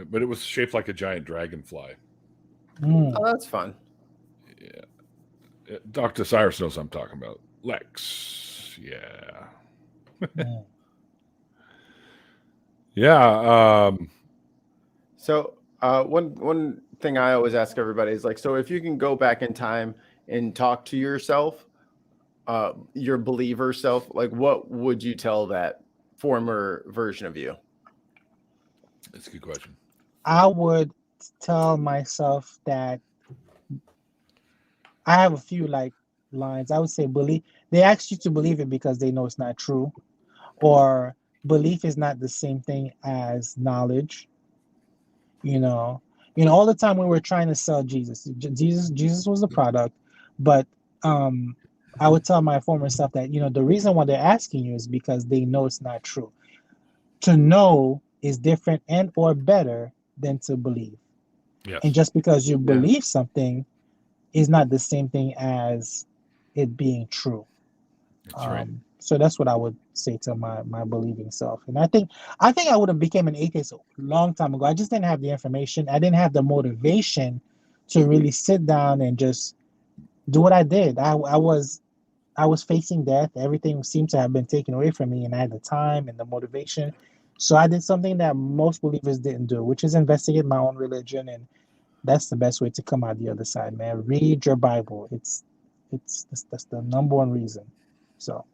Speaker 1: but it was shaped like a giant dragonfly.
Speaker 3: Mm.
Speaker 2: Oh, that's fun.
Speaker 1: Yeah. Dr. Cyrus knows what I'm talking about. Lex. Yeah.
Speaker 3: Mm.
Speaker 1: Yeah.
Speaker 2: So one thing I always ask everybody is like, so if you can go back in time and talk to yourself, your believer self, like what would you tell that former version of you?
Speaker 1: That's a good question.
Speaker 3: I would tell myself that I have a few like lines. I would say believe. They ask you to believe it because they know it's not true, or belief is not the same thing as knowledge. You know, all the time when we're trying to sell Jesus was the product, but um, I would tell my former self that the reason why they're asking you is because they know it's not true. To know is different and or better than to believe. And
Speaker 1: Yes,
Speaker 3: just because you
Speaker 2: Yeah.
Speaker 3: believe something is not the same thing as it being true.
Speaker 1: that's right.
Speaker 3: So that's what I would say to my believing self. And I think I would have became an atheist a long time ago. I just didn't have the information. I didn't have the motivation to really sit down and just do what I did. I was facing death. Everything seemed to have been taken away from me, and I had the time and the motivation. So I did something that most believers didn't do, which is investigate my own religion, and that's the best way to come out the other side, man. Read your Bible. That's the number one reason. So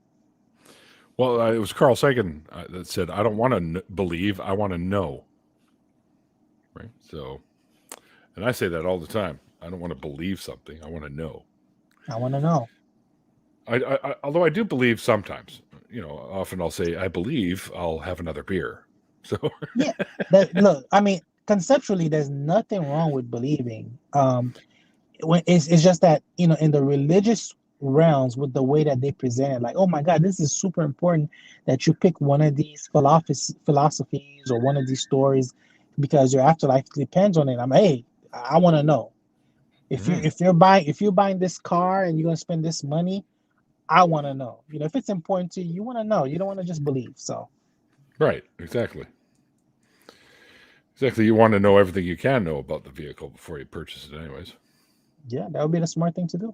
Speaker 1: Well, it was Carl Sagan that said, "I don't want to believe; I want to know." Right. So, and I say that all the time. I don't want to believe something; I want to know.
Speaker 3: I want to know.
Speaker 1: Although I do believe sometimes. Often I'll say, "I believe I'll have another beer." So,
Speaker 3: Yeah, look. I mean, conceptually, there's nothing wrong with believing. When it's just that in the religious realms, with the way that they present it, like, oh my God, this is super important that you pick one of these philosophies or one of these stories because your afterlife depends on it. Hey, I want to know if you're buying this car and you're gonna spend this money. I want to know. If it's important to you, you want to know. You don't want to just believe. So
Speaker 1: right, exactly. Exactly. You want to know everything you can know about the vehicle before you purchase it, anyways.
Speaker 3: yeah, that would be the smart thing to do.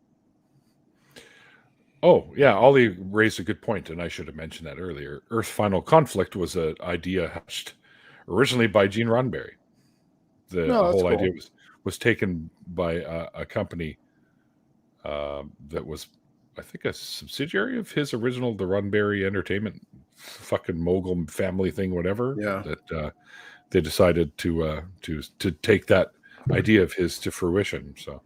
Speaker 1: Oh, yeah. Ollie raised a good point, and I should have mentioned that earlier. Earth Final Conflict was an idea hatched originally by Gene Roddenberry. The
Speaker 2: No, that's
Speaker 1: whole
Speaker 2: cool.
Speaker 1: idea was taken by a company that was, I think, a subsidiary of his original, the Roddenberry Entertainment fucking mogul family thing, whatever.
Speaker 2: Yeah.
Speaker 1: That they decided to take that idea of his to fruition. So,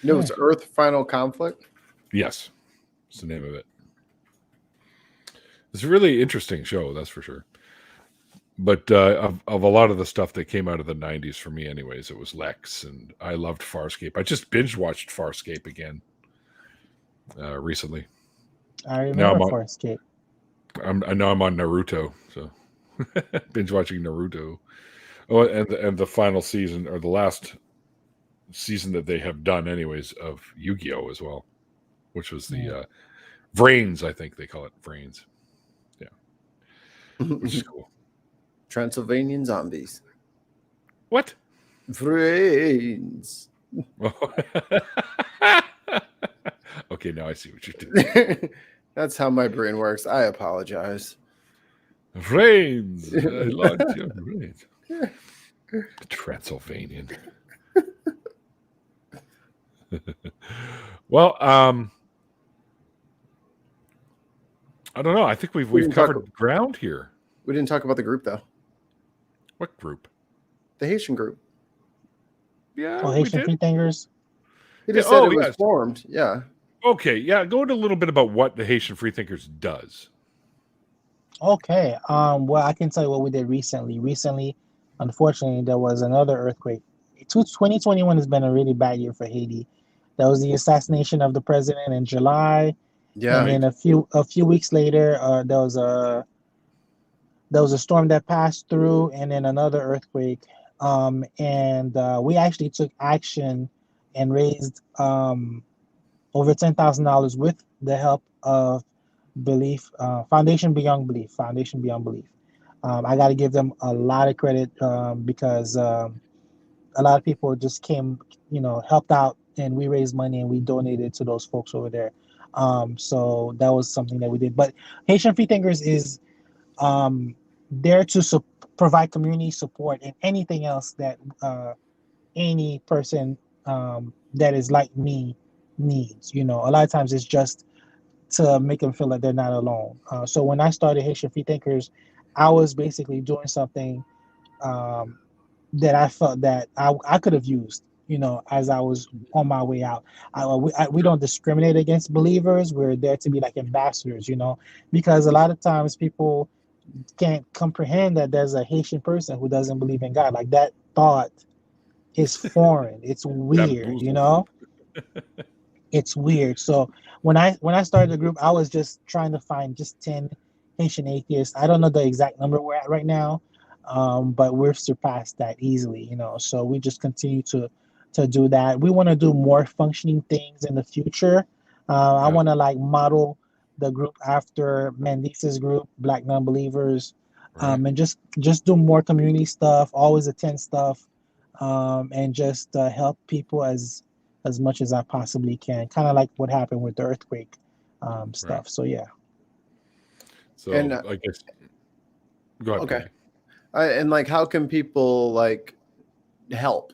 Speaker 2: It was Earth Final Conflict.
Speaker 1: yes, that's the name of it. It's a really interesting show, that's for sure. But of a lot of the stuff that came out of the 90s for me anyways, it was Lex, and I loved Farscape. I just binge watched Farscape again recently.
Speaker 3: I
Speaker 1: Now
Speaker 3: remember Farscape.
Speaker 1: I know I'm on Naruto, so binge watching Naruto. Oh, and the final season, or the last season that they have done anyways, of Yu-Gi-Oh as well, which was the Vrains, I think they call it Vrains. Yeah. Which is cool.
Speaker 2: Transylvanian zombies.
Speaker 1: What?
Speaker 2: Brains.
Speaker 1: Okay, now I see what you're doing.
Speaker 2: That's how my brain works. I apologize.
Speaker 1: Brains. I like your brains. Transylvanian. Well, I don't know. I think we've covered ground here.
Speaker 2: We didn't talk about the group though.
Speaker 1: What group?
Speaker 2: The Haitian group.
Speaker 1: Yeah,
Speaker 3: Oh, Haitian Freethinkers.
Speaker 2: He just said it was formed. Yeah.
Speaker 1: Okay, yeah. Go into a little bit about what the Haitian Freethinkers does.
Speaker 3: Okay. Well, I can tell you what we did recently. Recently, unfortunately, there was another earthquake. 2021 has been a really bad year for Haiti. There was the assassination of the president in July.
Speaker 2: Yeah.
Speaker 3: And then a few weeks later, there was a storm that passed through, and then another earthquake. And we actually took action and raised over $10,000 with the help of Foundation Beyond Belief. I got to give them a lot of credit because a lot of people just came, helped out, and we raised money and we donated to those folks over there. So that was something that we did. But Haitian Freethinkers is there to provide community support and anything else that any person that is like me needs. A lot of times it's just to make them feel like they're not alone. So when I started Haitian Freethinkers, I was basically doing something that I felt that I could have used, as I was on my way out. We don't discriminate against believers. We're there to be like ambassadors, because a lot of times people can't comprehend that there's a Haitian person who doesn't believe in God. Like that thought is foreign. It's weird,
Speaker 1: Bamboozled.
Speaker 3: It's weird. So when I started the group, I was just trying to find just 10 Haitian atheists. I don't know the exact number we're at right now, but we've surpassed that easily. So we just continue to do that. We want to do more functioning things in the future. I
Speaker 1: Yeah.
Speaker 3: want to like model the group after Mendice's group, Black Non-Believers,
Speaker 1: Right.
Speaker 3: and just do more community stuff. Always attend stuff, and just help people as much as I possibly can. Kind of like what happened with the earthquake
Speaker 1: Right.
Speaker 3: stuff. So yeah.
Speaker 1: So
Speaker 2: And
Speaker 1: I guess go ahead.
Speaker 2: okay.
Speaker 1: Kanye.
Speaker 2: And like, how can people like help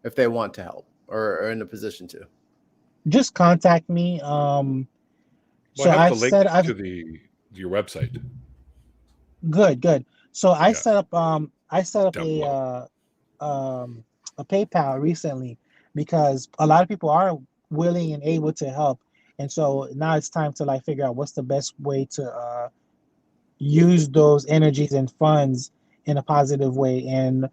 Speaker 2: if they want to help or are in a position to?
Speaker 3: Just contact me.
Speaker 1: Well,
Speaker 3: So
Speaker 1: I have the
Speaker 3: I've
Speaker 1: link
Speaker 3: said I've
Speaker 1: to your website.
Speaker 3: good. So I
Speaker 1: Yeah,
Speaker 3: set up
Speaker 1: down below.
Speaker 3: A PayPal recently because a lot of people are willing and able to help, and so now it's time to like figure out what's the best way to use those energies and funds in a positive way. And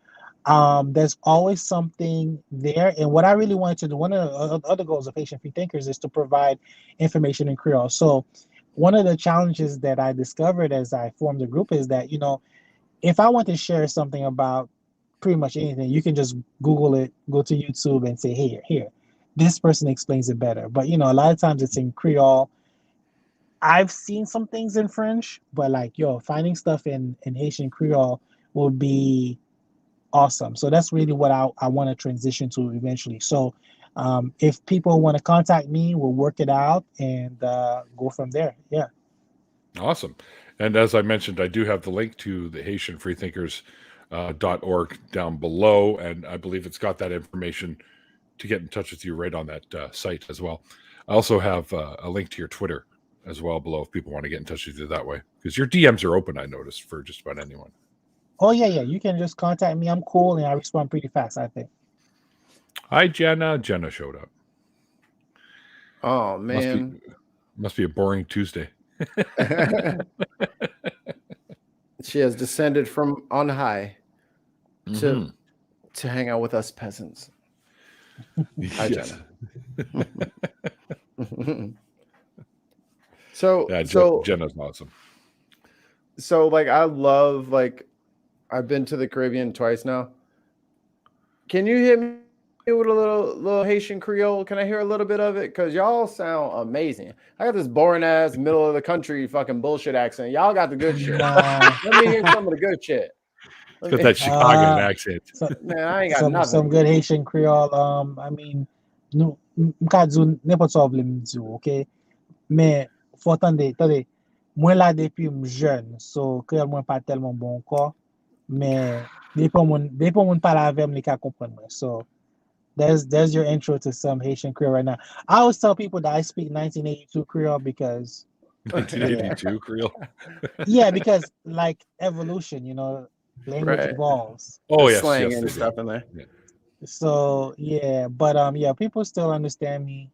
Speaker 3: there's always something there. And what I really wanted to do, one of the other goals of Haitian Freethinkers is to provide information in Creole. So one of the challenges that I discovered as I formed the group is that, if I want to share something about pretty much anything, you can just Google it, go to YouTube and say, here, this person explains it better. But, a lot of times it's in Creole. I've seen some things in French, but like, finding stuff in Haitian Creole will be awesome. So that's really what I want to transition to eventually. So if people want to contact me, we'll work it out and go from there. Yeah.
Speaker 1: Awesome. And as I mentioned, I do have the link to the Haitian Freethinkers .org down below, and I believe it's got that information to get in touch with you right on that site as well. I also have a link to your Twitter as well below if people want to get in touch with you that way, because your DMs are open, I noticed, for just about anyone.
Speaker 3: Oh yeah. You can just contact me. I'm cool and I respond pretty fast, I think.
Speaker 1: Hi, Jenna. Jenna showed up.
Speaker 2: Oh man.
Speaker 1: Must be a boring Tuesday.
Speaker 2: She has descended from on high
Speaker 1: Mm-hmm.
Speaker 2: to hang out with us peasants. Hi,
Speaker 1: Yes.
Speaker 2: Jenna. So
Speaker 1: Yeah,
Speaker 2: so
Speaker 1: Jenna's awesome.
Speaker 2: so like I love like I've been to the Caribbean twice now. Can you hit me with a little Haitian Creole? Can I hear a little bit of it? Because y'all sound amazing. I got this boring ass middle of the country fucking bullshit accent. Y'all got the good shit.
Speaker 3: Nah.
Speaker 2: Let me hear some of the good shit.
Speaker 1: It's got that Chicagoan accent.
Speaker 3: So,
Speaker 2: Man, I ain't got nothing.
Speaker 3: some good Haitian Creole. I mean, nou mka djou n'importe sa vle m'djou, ok? Men, faut tande, mwen la depi m'jeune, so Creole mwen pa telman bon ko, men depi moun pala avem li ka kompren mwen. So there's your intro to some Haitian Creole right now. I always tell people that I speak 1982 Creole because
Speaker 1: 1982 Creole.
Speaker 3: yeah, because like evolution, language
Speaker 2: Right.
Speaker 3: evolves.
Speaker 1: Oh
Speaker 2: There's
Speaker 1: yes,
Speaker 2: slang
Speaker 1: yes,
Speaker 2: and
Speaker 1: they do.
Speaker 2: stuff in there.
Speaker 1: Yeah.
Speaker 3: So yeah, but yeah, people still understand me,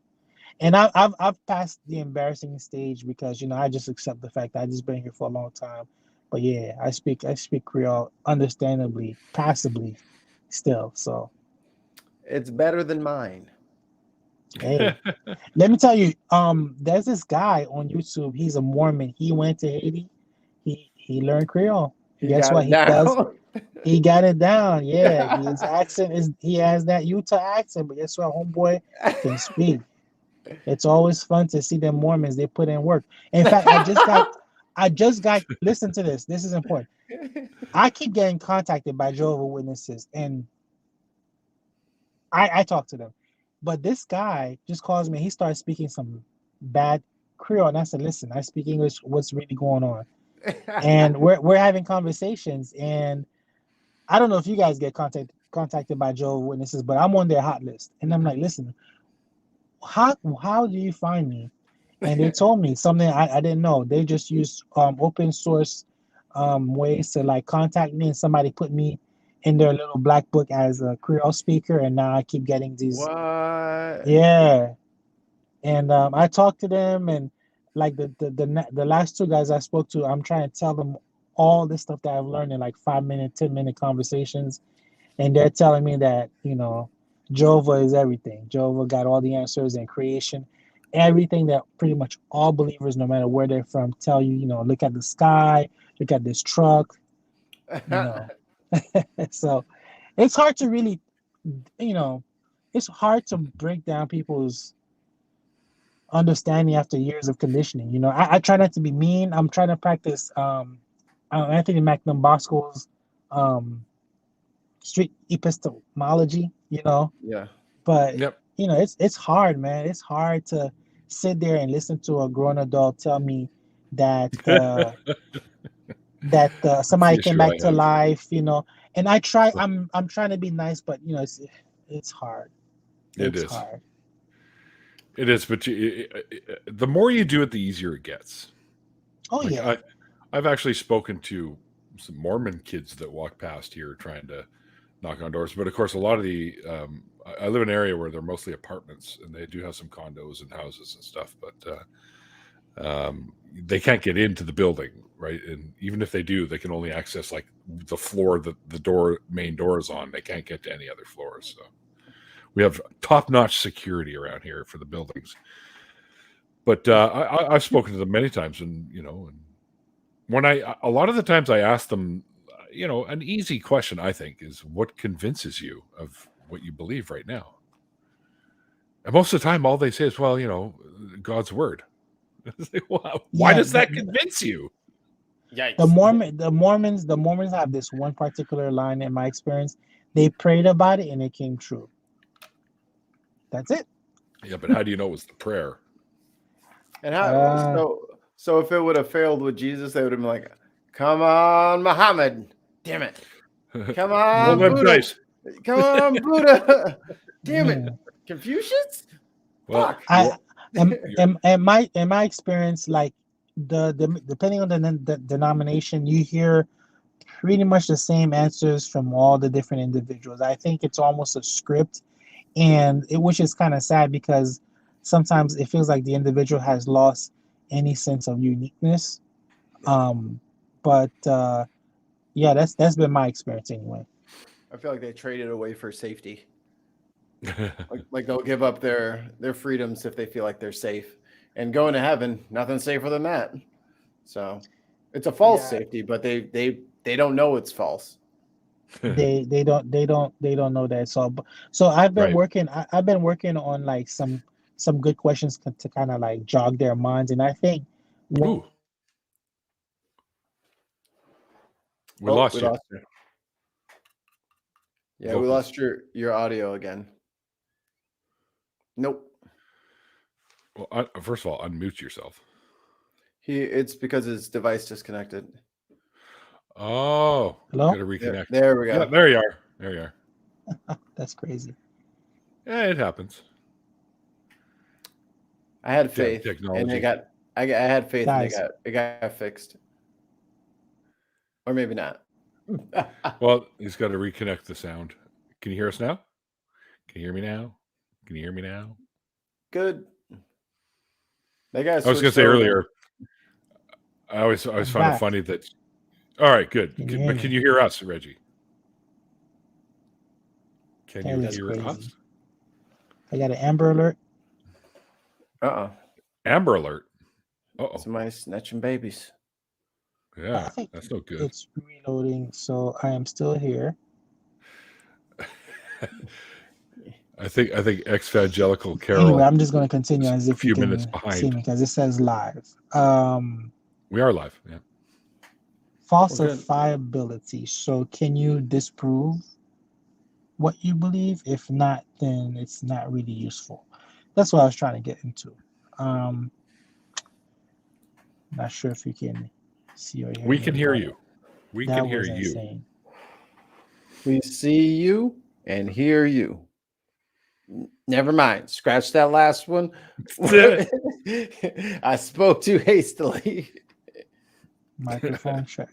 Speaker 3: and I've passed the embarrassing stage because I just accept the fact that I just been here for a long time. But yeah, I speak Creole understandably, passably, still. So
Speaker 2: It's better than mine.
Speaker 3: hey, let me tell you, there's this guy on YouTube. He's a Mormon. He went to Haiti. He learned Creole.
Speaker 2: He
Speaker 3: Guess
Speaker 2: got
Speaker 3: what
Speaker 2: it
Speaker 3: he does?
Speaker 2: down.
Speaker 3: He got it down. Yeah, his accent is he has that Utah accent, but guess what? Homeboy can speak. It's always fun to see them Mormons. They put in work. In fact, I just got. Listen to this. This is important. I keep getting contacted by Jehovah's Witnesses, and I talk to them, but this guy just calls me. He starts speaking some bad Creole, and I said, "Listen, I speak English. What's really going on?" And we're having conversations, and I don't know if you guys get contacted by Jehovah's Witnesses, but I'm on their hot list. And I'm like, listen, how do you find me? And they told me something I didn't know. They just use open source ways to like contact me, and somebody put me in their little black book as a Creole speaker, and now I keep getting these.
Speaker 2: What?
Speaker 3: Yeah, and I talked to them, and like the last two guys I spoke to, I'm trying to tell them all this stuff that I've learned in like 5-minute, 10-minute conversations, and they're telling me that Jehovah is everything. Jehovah got all the answers in creation, everything that pretty much all believers, no matter where they're from, tell you. Look at the sky, look at this truck. So it's hard to really, it's hard to break down people's understanding after years of conditioning. I try not to be mean. I'm trying to practice Anthony McNambosco's street epistemology,
Speaker 2: Yeah.
Speaker 3: but
Speaker 1: Yep.
Speaker 3: it's hard, man. It's hard to sit there and listen to a grown adult tell me that somebody
Speaker 1: the
Speaker 3: came
Speaker 1: issue
Speaker 3: back
Speaker 1: I
Speaker 3: to
Speaker 1: have.
Speaker 3: life, and I try. I'm trying to be nice, but it's hard.
Speaker 1: It
Speaker 3: It's
Speaker 1: is.
Speaker 3: hard.
Speaker 1: It is, but the more you do it, the easier it gets.
Speaker 3: Oh
Speaker 1: Like,
Speaker 3: yeah.
Speaker 1: I've actually spoken to some Mormon kids that walk past here trying to knock on doors, but of course, a lot of I live in an area where they're mostly apartments, and they do have some condos and houses and stuff, but they can't get into the building, right? And even if they do, they can only access like the floor that the main door is on. They can't get to any other floors. So we have top-notch security around here for the buildings. But I've spoken to them many times, and and when a lot of the times I ask them, an easy question I think is, what convinces you of what you believe right now? And most of the time, all they say is, well, God's word. Why does that convince you?
Speaker 2: Yikes.
Speaker 3: The Mormons have this one particular line in my experience. They prayed about it and it came true. That's it.
Speaker 1: Yeah, but how do you know it was the prayer?
Speaker 2: And how? So if it would have failed with Jesus, they would have been like, "Come on, Muhammad, damn it! Come on,
Speaker 1: Well,
Speaker 2: Buddha!
Speaker 1: guys.
Speaker 2: Come on, Buddha! Damn it, Confucius!"
Speaker 1: Well,
Speaker 3: Fuck. In my experience, like the depending on the denomination, you hear pretty much the same answers from all the different individuals. I think it's almost a script, which is kind of sad because sometimes it feels like the individual has lost any sense of uniqueness. But yeah, that's been my experience anyway.
Speaker 2: I feel like they traded away for safety. Like they'll give up their freedoms if they feel like they're safe, and going to heaven, nothing safer than that. So it's a false safety, but they don't know it's false.
Speaker 3: They don't know that. So I've been working. I've been working on like some good questions to kind of like jog their minds, and I think.
Speaker 1: Ooh. We lost you.
Speaker 2: Yeah, we lost your audio again. Nope.
Speaker 1: Well, first of all, unmute yourself.
Speaker 2: It's because his device disconnected.
Speaker 1: Oh,
Speaker 3: hello.
Speaker 1: Got to reconnect.
Speaker 2: There we go.
Speaker 1: Yeah, there you are. There you are.
Speaker 3: That's crazy.
Speaker 1: Yeah, it happens.
Speaker 2: I had faith,
Speaker 1: technology.
Speaker 2: and I had faith,
Speaker 3: Guys.
Speaker 2: and it got fixed, or maybe not.
Speaker 1: Well, he's got to reconnect the sound. Can you hear us now? Can you hear me now? Can you hear me now?
Speaker 2: Good. That guy.
Speaker 1: I was going to say earlier. I always find it funny that. All right, good. But can you hear us, Reggie? Can you hear us?
Speaker 3: I got an Amber Alert.
Speaker 1: Amber Alert.
Speaker 2: Somebody snatching babies.
Speaker 1: Yeah, that's no good.
Speaker 3: It's reloading, so I am still here.
Speaker 1: I think ex-evangelical Carol.
Speaker 3: Anyway, I'm just going to continue as if
Speaker 1: a few
Speaker 3: you can
Speaker 1: minutes behind.
Speaker 3: see me because it says live.
Speaker 1: We are live. Yeah.
Speaker 3: Falsifiability. So, can you disprove what you believe? If not, then it's not really useful. That's what I was trying to get into. Not sure if you can see or hear.
Speaker 1: We can hear you. We can hear you.
Speaker 3: Insane.
Speaker 2: We see you and hear you. Never mind. Scratch that last one. I spoke too hastily.
Speaker 3: Microphone check.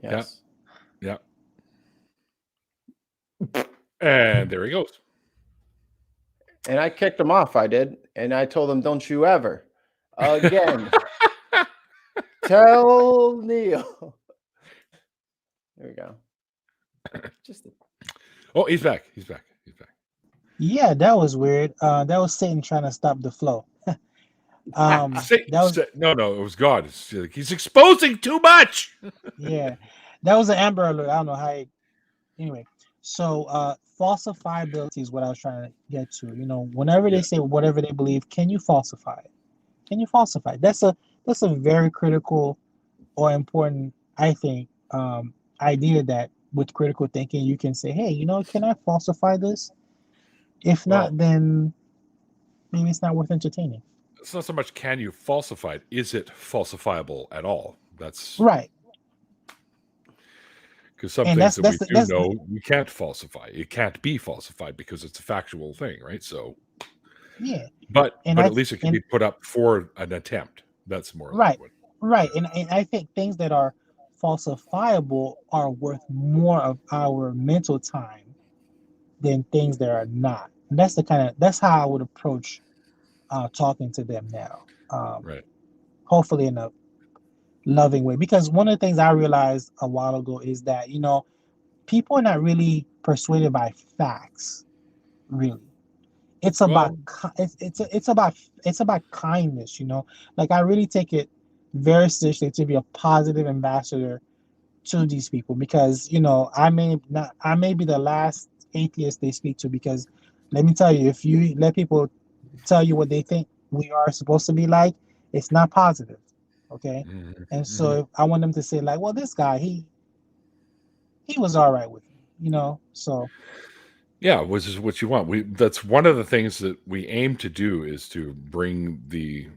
Speaker 2: Yes.
Speaker 1: Yeah. And there he goes.
Speaker 2: And I kicked him off. I did. And I told him, don't you ever again tell Neil. There we go. Just
Speaker 1: Oh, he's back. He's back. He's back.
Speaker 3: Yeah, that was weird. That was Satan trying to stop the flow. That was
Speaker 1: No, it was God. It's like, he's exposing too much.
Speaker 3: yeah, that was an Amber Alert. I don't know how. Anyway, so falsifiability is what I was trying to get to. You know, whenever they say whatever they believe, can you falsify it? Can you falsify it? That's a very critical or important, I think, idea that with critical thinking you can say, hey, you know, can I falsify this? If not, then maybe it's not worth entertaining.
Speaker 1: It's not so much can you falsify it, is it falsifiable at all? That's
Speaker 3: right.
Speaker 1: Because some things that we do know you can't falsify. It can't be falsified because it's a factual thing, right? So
Speaker 3: yeah.
Speaker 1: But at least it can be put up for an attempt. That's more
Speaker 3: right.
Speaker 1: Like
Speaker 3: right. And I think things that are falsifiable are worth more of our mental time than things that are not. And that's how I would approach talking to them now.
Speaker 1: Right.
Speaker 3: Hopefully in a loving way. Because one of the things I realized a while ago is that, you know, people are not really persuaded by facts, really. It's about it's about kindness, you know. Like I really take it very seriously to be a positive ambassador to these people, because, you know, I may be the last atheist they speak to, because let me tell you, if you let people tell you what they think we are supposed to be like, it's not positive. Okay.
Speaker 1: Mm-hmm.
Speaker 3: And so I want them to say, like, well, this guy, he was all right with me, you know. So
Speaker 1: yeah, which is what you want. That's one of the things that we aim to do, is to bring the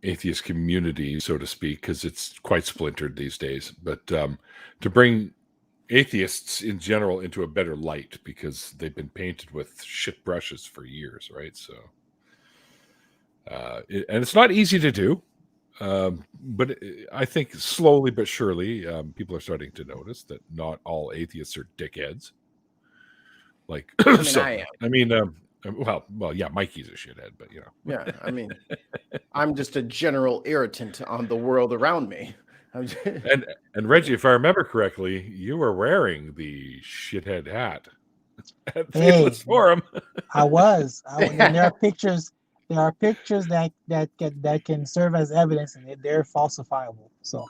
Speaker 1: atheist community, so to speak, because it's quite splintered these days, but to bring atheists in general into a better light, because they've been painted with shit brushes for years, right? So and it's not easy to do, but I think slowly but surely people are starting to notice that not all atheists are dickheads. Like, I mean, well, yeah, Mikey's a shithead, but you know.
Speaker 2: Yeah, I mean, I'm just a general irritant on the world around me.
Speaker 1: And Reggie, if I remember correctly, you were wearing the shithead hat at Faithless Forum.
Speaker 3: I was. And there are pictures. There are pictures that can serve as evidence, and they're falsifiable. So.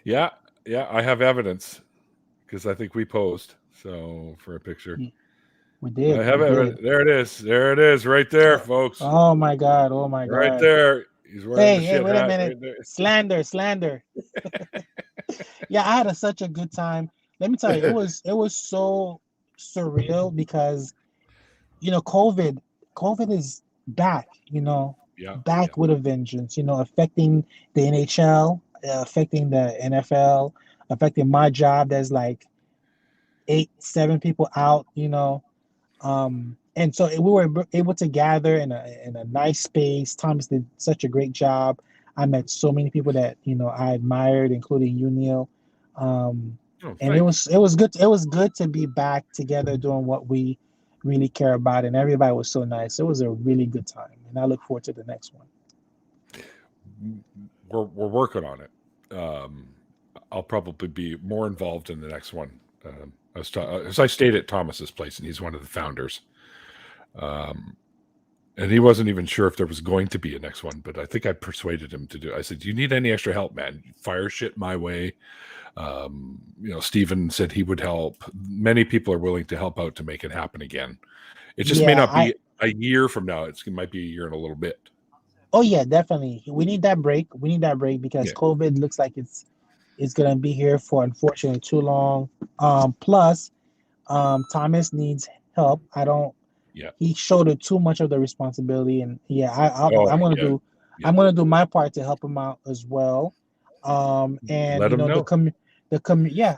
Speaker 1: Yeah, I have evidence, because I think we posed for a picture.
Speaker 3: We did.
Speaker 1: I have it. There it is. There it is, right there, folks.
Speaker 3: Oh my God! Oh my God!
Speaker 1: Right there. He's wearing the shit
Speaker 3: wait
Speaker 1: hat.
Speaker 3: a minute! Right slander. Yeah, I had such a good time. Let me tell you, it was so surreal, because, you know, COVID is back. You know, back with a vengeance. You know, affecting the NHL, affecting the NFL, affecting my job. There's like 8-7 people out. You know. And so we were able to gather in a nice space. Thomas did such a great job. I met so many people that, you know, I admired, including you, Neil. And it was good. It was good to be back together doing what we really care about, and everybody was so nice. It was a really good time, and I look forward to the next one.
Speaker 1: We're working on it. I'll probably be more involved in the next one. As I stayed at Thomas's place, and he's one of the founders. And he wasn't even sure if there was going to be a next one, but I think I persuaded him to do it. I said, "Do you need any extra help, man? Fire shit my way." You know, Stephen said he would help. Many people are willing to help out to make it happen again. It just may not be a year from now. It might be a year and a little bit.
Speaker 3: Oh yeah, definitely. We need that break. Because COVID looks like it's going to be here for, unfortunately, too long. Plus, Thomas needs help. He shouldered too much of the responsibility, and I'm going to do my part to help him out as well. And
Speaker 1: let him know.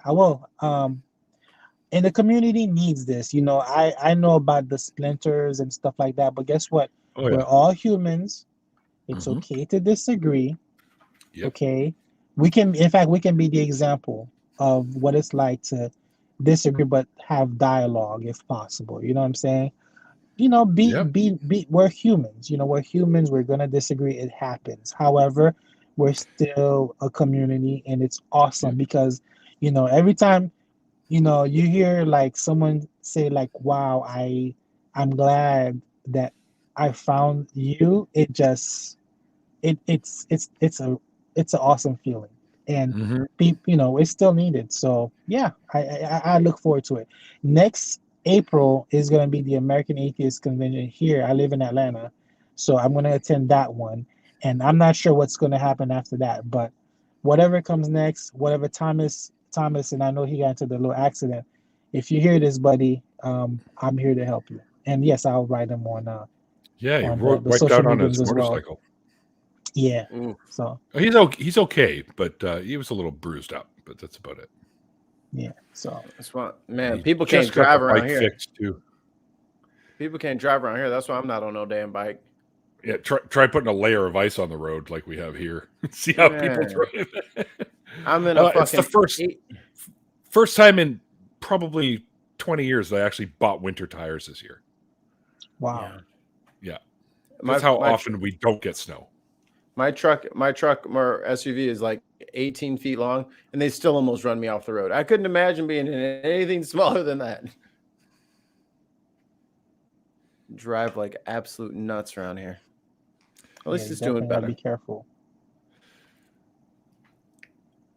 Speaker 3: I will. And the community needs this. You know, I know about the splinters and stuff like that, but guess what? We're all humans. It's okay to disagree. Yep. Okay. We can be the example of what it's like to disagree but have dialogue if possible. You know what I'm saying?
Speaker 1: Yep.
Speaker 3: We're humans. We're humans. We're gonna disagree. It happens. However, we're still a community, and it's awesome because, every time, you hear like someone say like, "Wow, I'm glad that I found you." It just it's an awesome feeling, and
Speaker 1: Mhm.
Speaker 3: it's still needed. So yeah, I look forward to it. Next April is going to be the American Atheist Convention here. I live in Atlanta, so I'm going to attend that one, and I'm not sure what's going to happen after that, but whatever comes next, whatever Thomas, and I know he got into the little accident. If you hear this, buddy, I'm here to help you. And yes, I'll write him
Speaker 1: Yeah, he
Speaker 3: on the
Speaker 1: wiped
Speaker 3: social
Speaker 1: out on his
Speaker 3: mediums as well.
Speaker 1: motorcycle.
Speaker 3: Yeah.
Speaker 2: Ooh.
Speaker 3: So
Speaker 1: He's okay, but he was a little bruised up, but that's about it.
Speaker 3: yeah. So
Speaker 2: That's why, man,
Speaker 1: He
Speaker 2: people
Speaker 1: just
Speaker 2: can't
Speaker 1: got
Speaker 2: drive
Speaker 1: the
Speaker 2: around
Speaker 1: bike
Speaker 2: here.
Speaker 1: fixed too.
Speaker 2: People can't drive around here. That's why I'm not on no damn bike.
Speaker 1: Yeah, try putting a layer of ice on the road like we have here. See how people
Speaker 2: Man.
Speaker 1: drive.
Speaker 2: I'm in a
Speaker 1: It's the
Speaker 2: fucking
Speaker 1: first time in probably 20 years that I actually bought winter tires this year.
Speaker 3: wow.
Speaker 1: Yeah. That's how
Speaker 2: my
Speaker 1: often we don't get snow.
Speaker 2: My truck, my SUV is like 18 feet long, and they still almost run me off the road. I couldn't imagine being in anything smaller than that. Drive like absolute nuts around here. At least it's doing better.
Speaker 3: Be careful.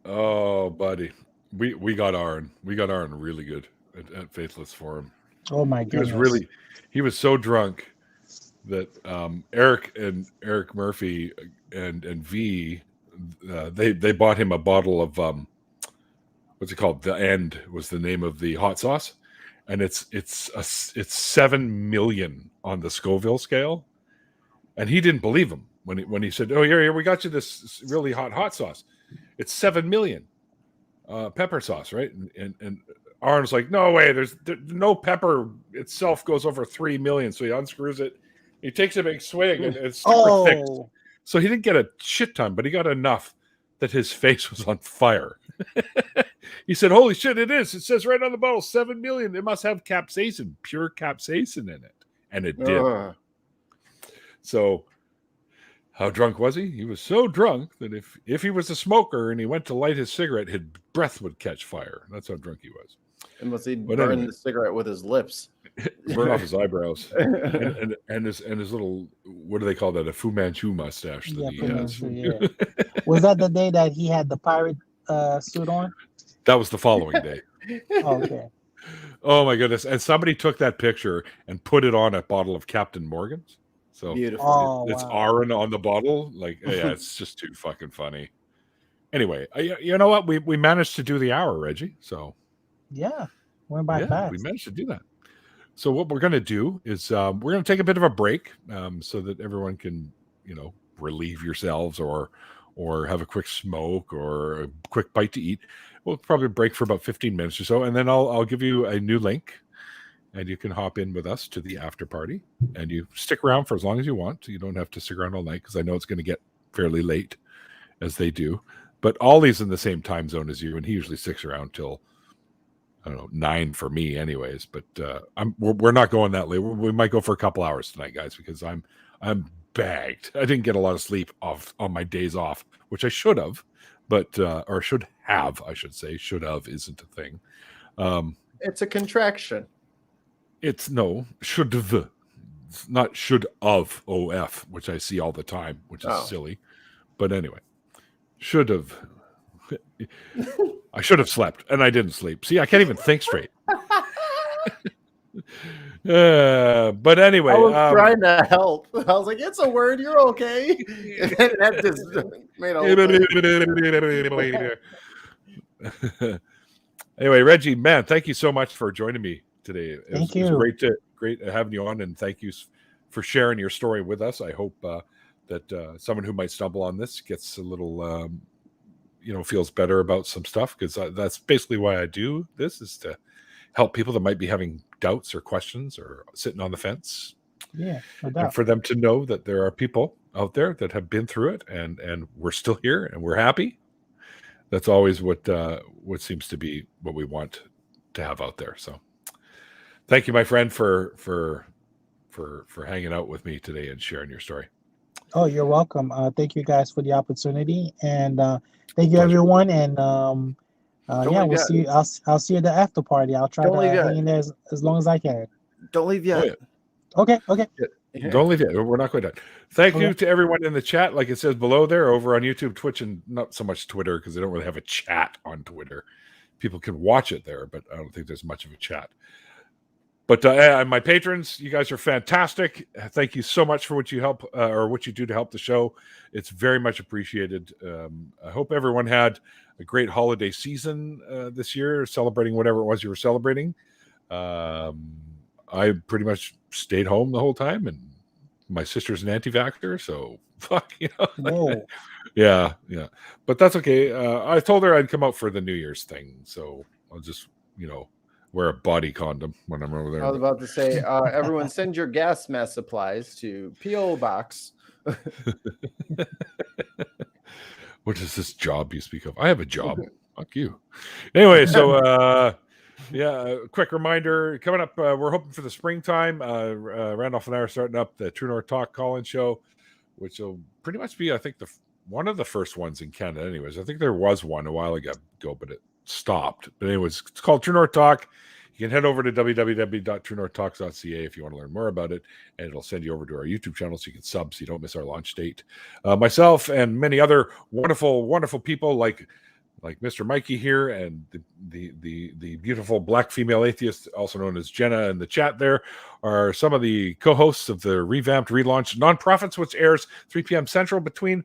Speaker 1: Oh, buddy, we got Aaron. We got Aaron really good at Faithless Forum.
Speaker 3: Oh my goodness.
Speaker 1: He was so drunk that Eric Murphy and V they bought him a bottle of what's it called? The End was the name of the hot sauce, and it's 7 million on the Scoville scale, and he didn't believe him when he said, "Oh, here we got you this really hot sauce. It's 7 million pepper sauce, right?" And Aaron's like, "No way, there's no pepper itself goes over 3 million." So he unscrews it. He takes a big swig, and it's super thick. So he didn't get a shit ton, but he got enough that his face was on fire. He said, "Holy shit, it is. It says right on the bottle, 7 million. It must have capsaicin, pure capsaicin in it." And it did. So how drunk was he? He was so drunk that if he was a smoker and he went to light his cigarette, his breath would catch fire. That's how drunk he was.
Speaker 2: Unless he burned the cigarette with his lips.
Speaker 1: Burn off his eyebrows. and his little, what do they call that? A Fu Manchu mustache that he has.
Speaker 3: Yeah. Was that the day that he had the pirate suit on?
Speaker 1: That was the following day.
Speaker 3: Okay.
Speaker 1: Oh my goodness. And somebody took that picture and put it on a bottle of Captain Morgan's. So
Speaker 2: beautiful.
Speaker 1: It's Aaron on the bottle. Like, yeah, it's just too fucking funny. Anyway, you know what? We managed to do the hour, Reggie. So
Speaker 3: yeah, went by fast.
Speaker 1: We managed to do that. So what we're going to do is we're going to take a bit of a break so that everyone can, relieve yourselves or have a quick smoke or a quick bite to eat. We'll probably break for about 15 minutes or so, and then I'll give you a new link, and you can hop in with us to the after party, and you stick around for as long as you want. You don't have to stick around all night because I know it's going to get fairly late, as they do. But Ollie's in the same time zone as you, and he usually sticks around till, I don't know, 9 for me anyways. But we're not going that late. We might go for a couple hours tonight, guys, because I'm bagged. I didn't get a lot of sleep on my days off, which I should have, but or should have, I should say. Should have isn't a thing.
Speaker 2: It's a contraction.
Speaker 1: It's should have. It's not should of OF, which I see all the time, which is silly. But anyway, should have. I should have slept, and I didn't sleep. See, I can't even think straight. But anyway,
Speaker 2: I was trying to help. I was like, "It's a word. You're okay." And that just made
Speaker 1: Anyway, Reggie, man, thank you so much for joining me today. It was great having you on, and thank you for sharing your story with us. I hope that someone who might stumble on this gets a little, feels better about some stuff, because that's basically why I do this, is to help people that might be having doubts or questions or sitting on the fence.
Speaker 3: Yeah, no doubt.
Speaker 1: And for them to know that there are people out there that have been through it, and we're still here and we're happy that's always what seems to be what we want to have out there. So thank you, my friend, for hanging out with me today and sharing your story.
Speaker 3: Oh, you're welcome. Thank you guys for the opportunity, and thank you
Speaker 1: Pleasure.
Speaker 3: everyone. And yeah,
Speaker 2: leave
Speaker 3: we'll
Speaker 2: yet.
Speaker 3: see you. I'll see you at the after party. I'll try
Speaker 2: Don't
Speaker 3: to
Speaker 2: leave yet.
Speaker 3: hang in there as long as I can.
Speaker 2: Don't leave yet.
Speaker 1: Oh, yeah.
Speaker 3: Okay.
Speaker 1: Don't leave it. We're not quite done. Thank you
Speaker 3: Okay.
Speaker 1: to everyone in the chat. Like it says below there, over on YouTube, Twitch, and not so much Twitter, because they don't really have a chat on Twitter. People can watch it there, but I don't think there's much of a chat. But my patrons, you guys are fantastic. Thank you so much for what you help or what you do to help the show. It's very much appreciated. I hope everyone had a great holiday season this year, celebrating whatever it was you were celebrating. I pretty much stayed home the whole time, and my sister's an anti-vaxxer, so fuck, you know.
Speaker 3: Whoa.
Speaker 1: Yeah. But that's okay. I told her I'd come out for the New Year's thing, so I'll just, wear a body condom when I'm over there.
Speaker 2: I was about to say, everyone send your gas mask supplies to P.O. Box.
Speaker 1: What is this job you speak of? I have a job. Fuck you. Anyway, so yeah, quick reminder coming up. We're hoping for the springtime. Randolph and I are starting up the True North Talk call-in show, which will pretty much be, I think, one of the first ones in Canada. Anyways, I think there was one a while ago, but it stopped. But anyways, it's called True North Talk. You can head over to www.truenorthtalks.ca if you want to learn more about it, and it'll send you over to our YouTube channel so you can sub so you don't miss our launch date. Myself and many other wonderful, wonderful people like Mr. Mikey here, and the beautiful black female atheist, also known as Jenna, in the chat there, are some of the co-hosts of the revamped, relaunched Nonprofits, which airs 3 p.m. Central between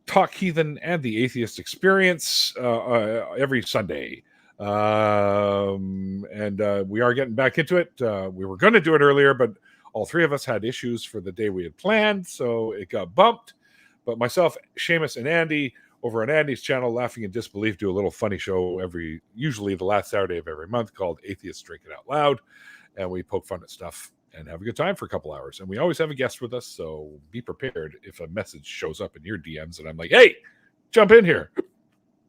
Speaker 1: Talk Heathen and the Atheist Experience every Sunday. And we are getting back into it. We were going to do it earlier, but all three of us had issues for the day we had planned, so it got bumped. But myself, Seamus, and Andy over on Andy's channel, Laughing in Disbelief, do a little funny show usually the last Saturday of every month called Atheists Drink It Out Loud, and we poke fun at stuff and have a good time for a couple hours. And we always have a guest with us, so be prepared if a message shows up in your DMs and I'm like, hey, jump in here.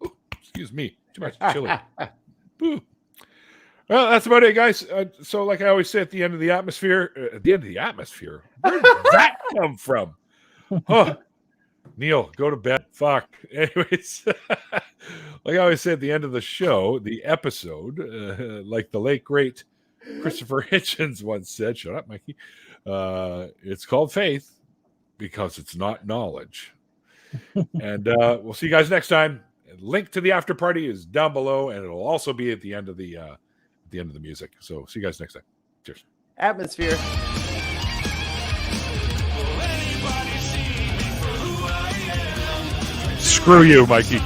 Speaker 1: Ooh, excuse me, too much chili. Well, that's about it, guys. So like I always say, at the end of the atmosphere, where did that come from? Oh, Neil, go to bed. Fuck. Anyways, like I always say at the end of the show, the episode, like the late great Christopher Hitchens once said, shut up, Mikey, it's called faith because it's not knowledge. And we'll see you guys next time. Link to the after party is down below, and it'll also be at the end of the music. So see you guys next time. Cheers.
Speaker 2: Atmosphere.
Speaker 1: Screw you, Mikey.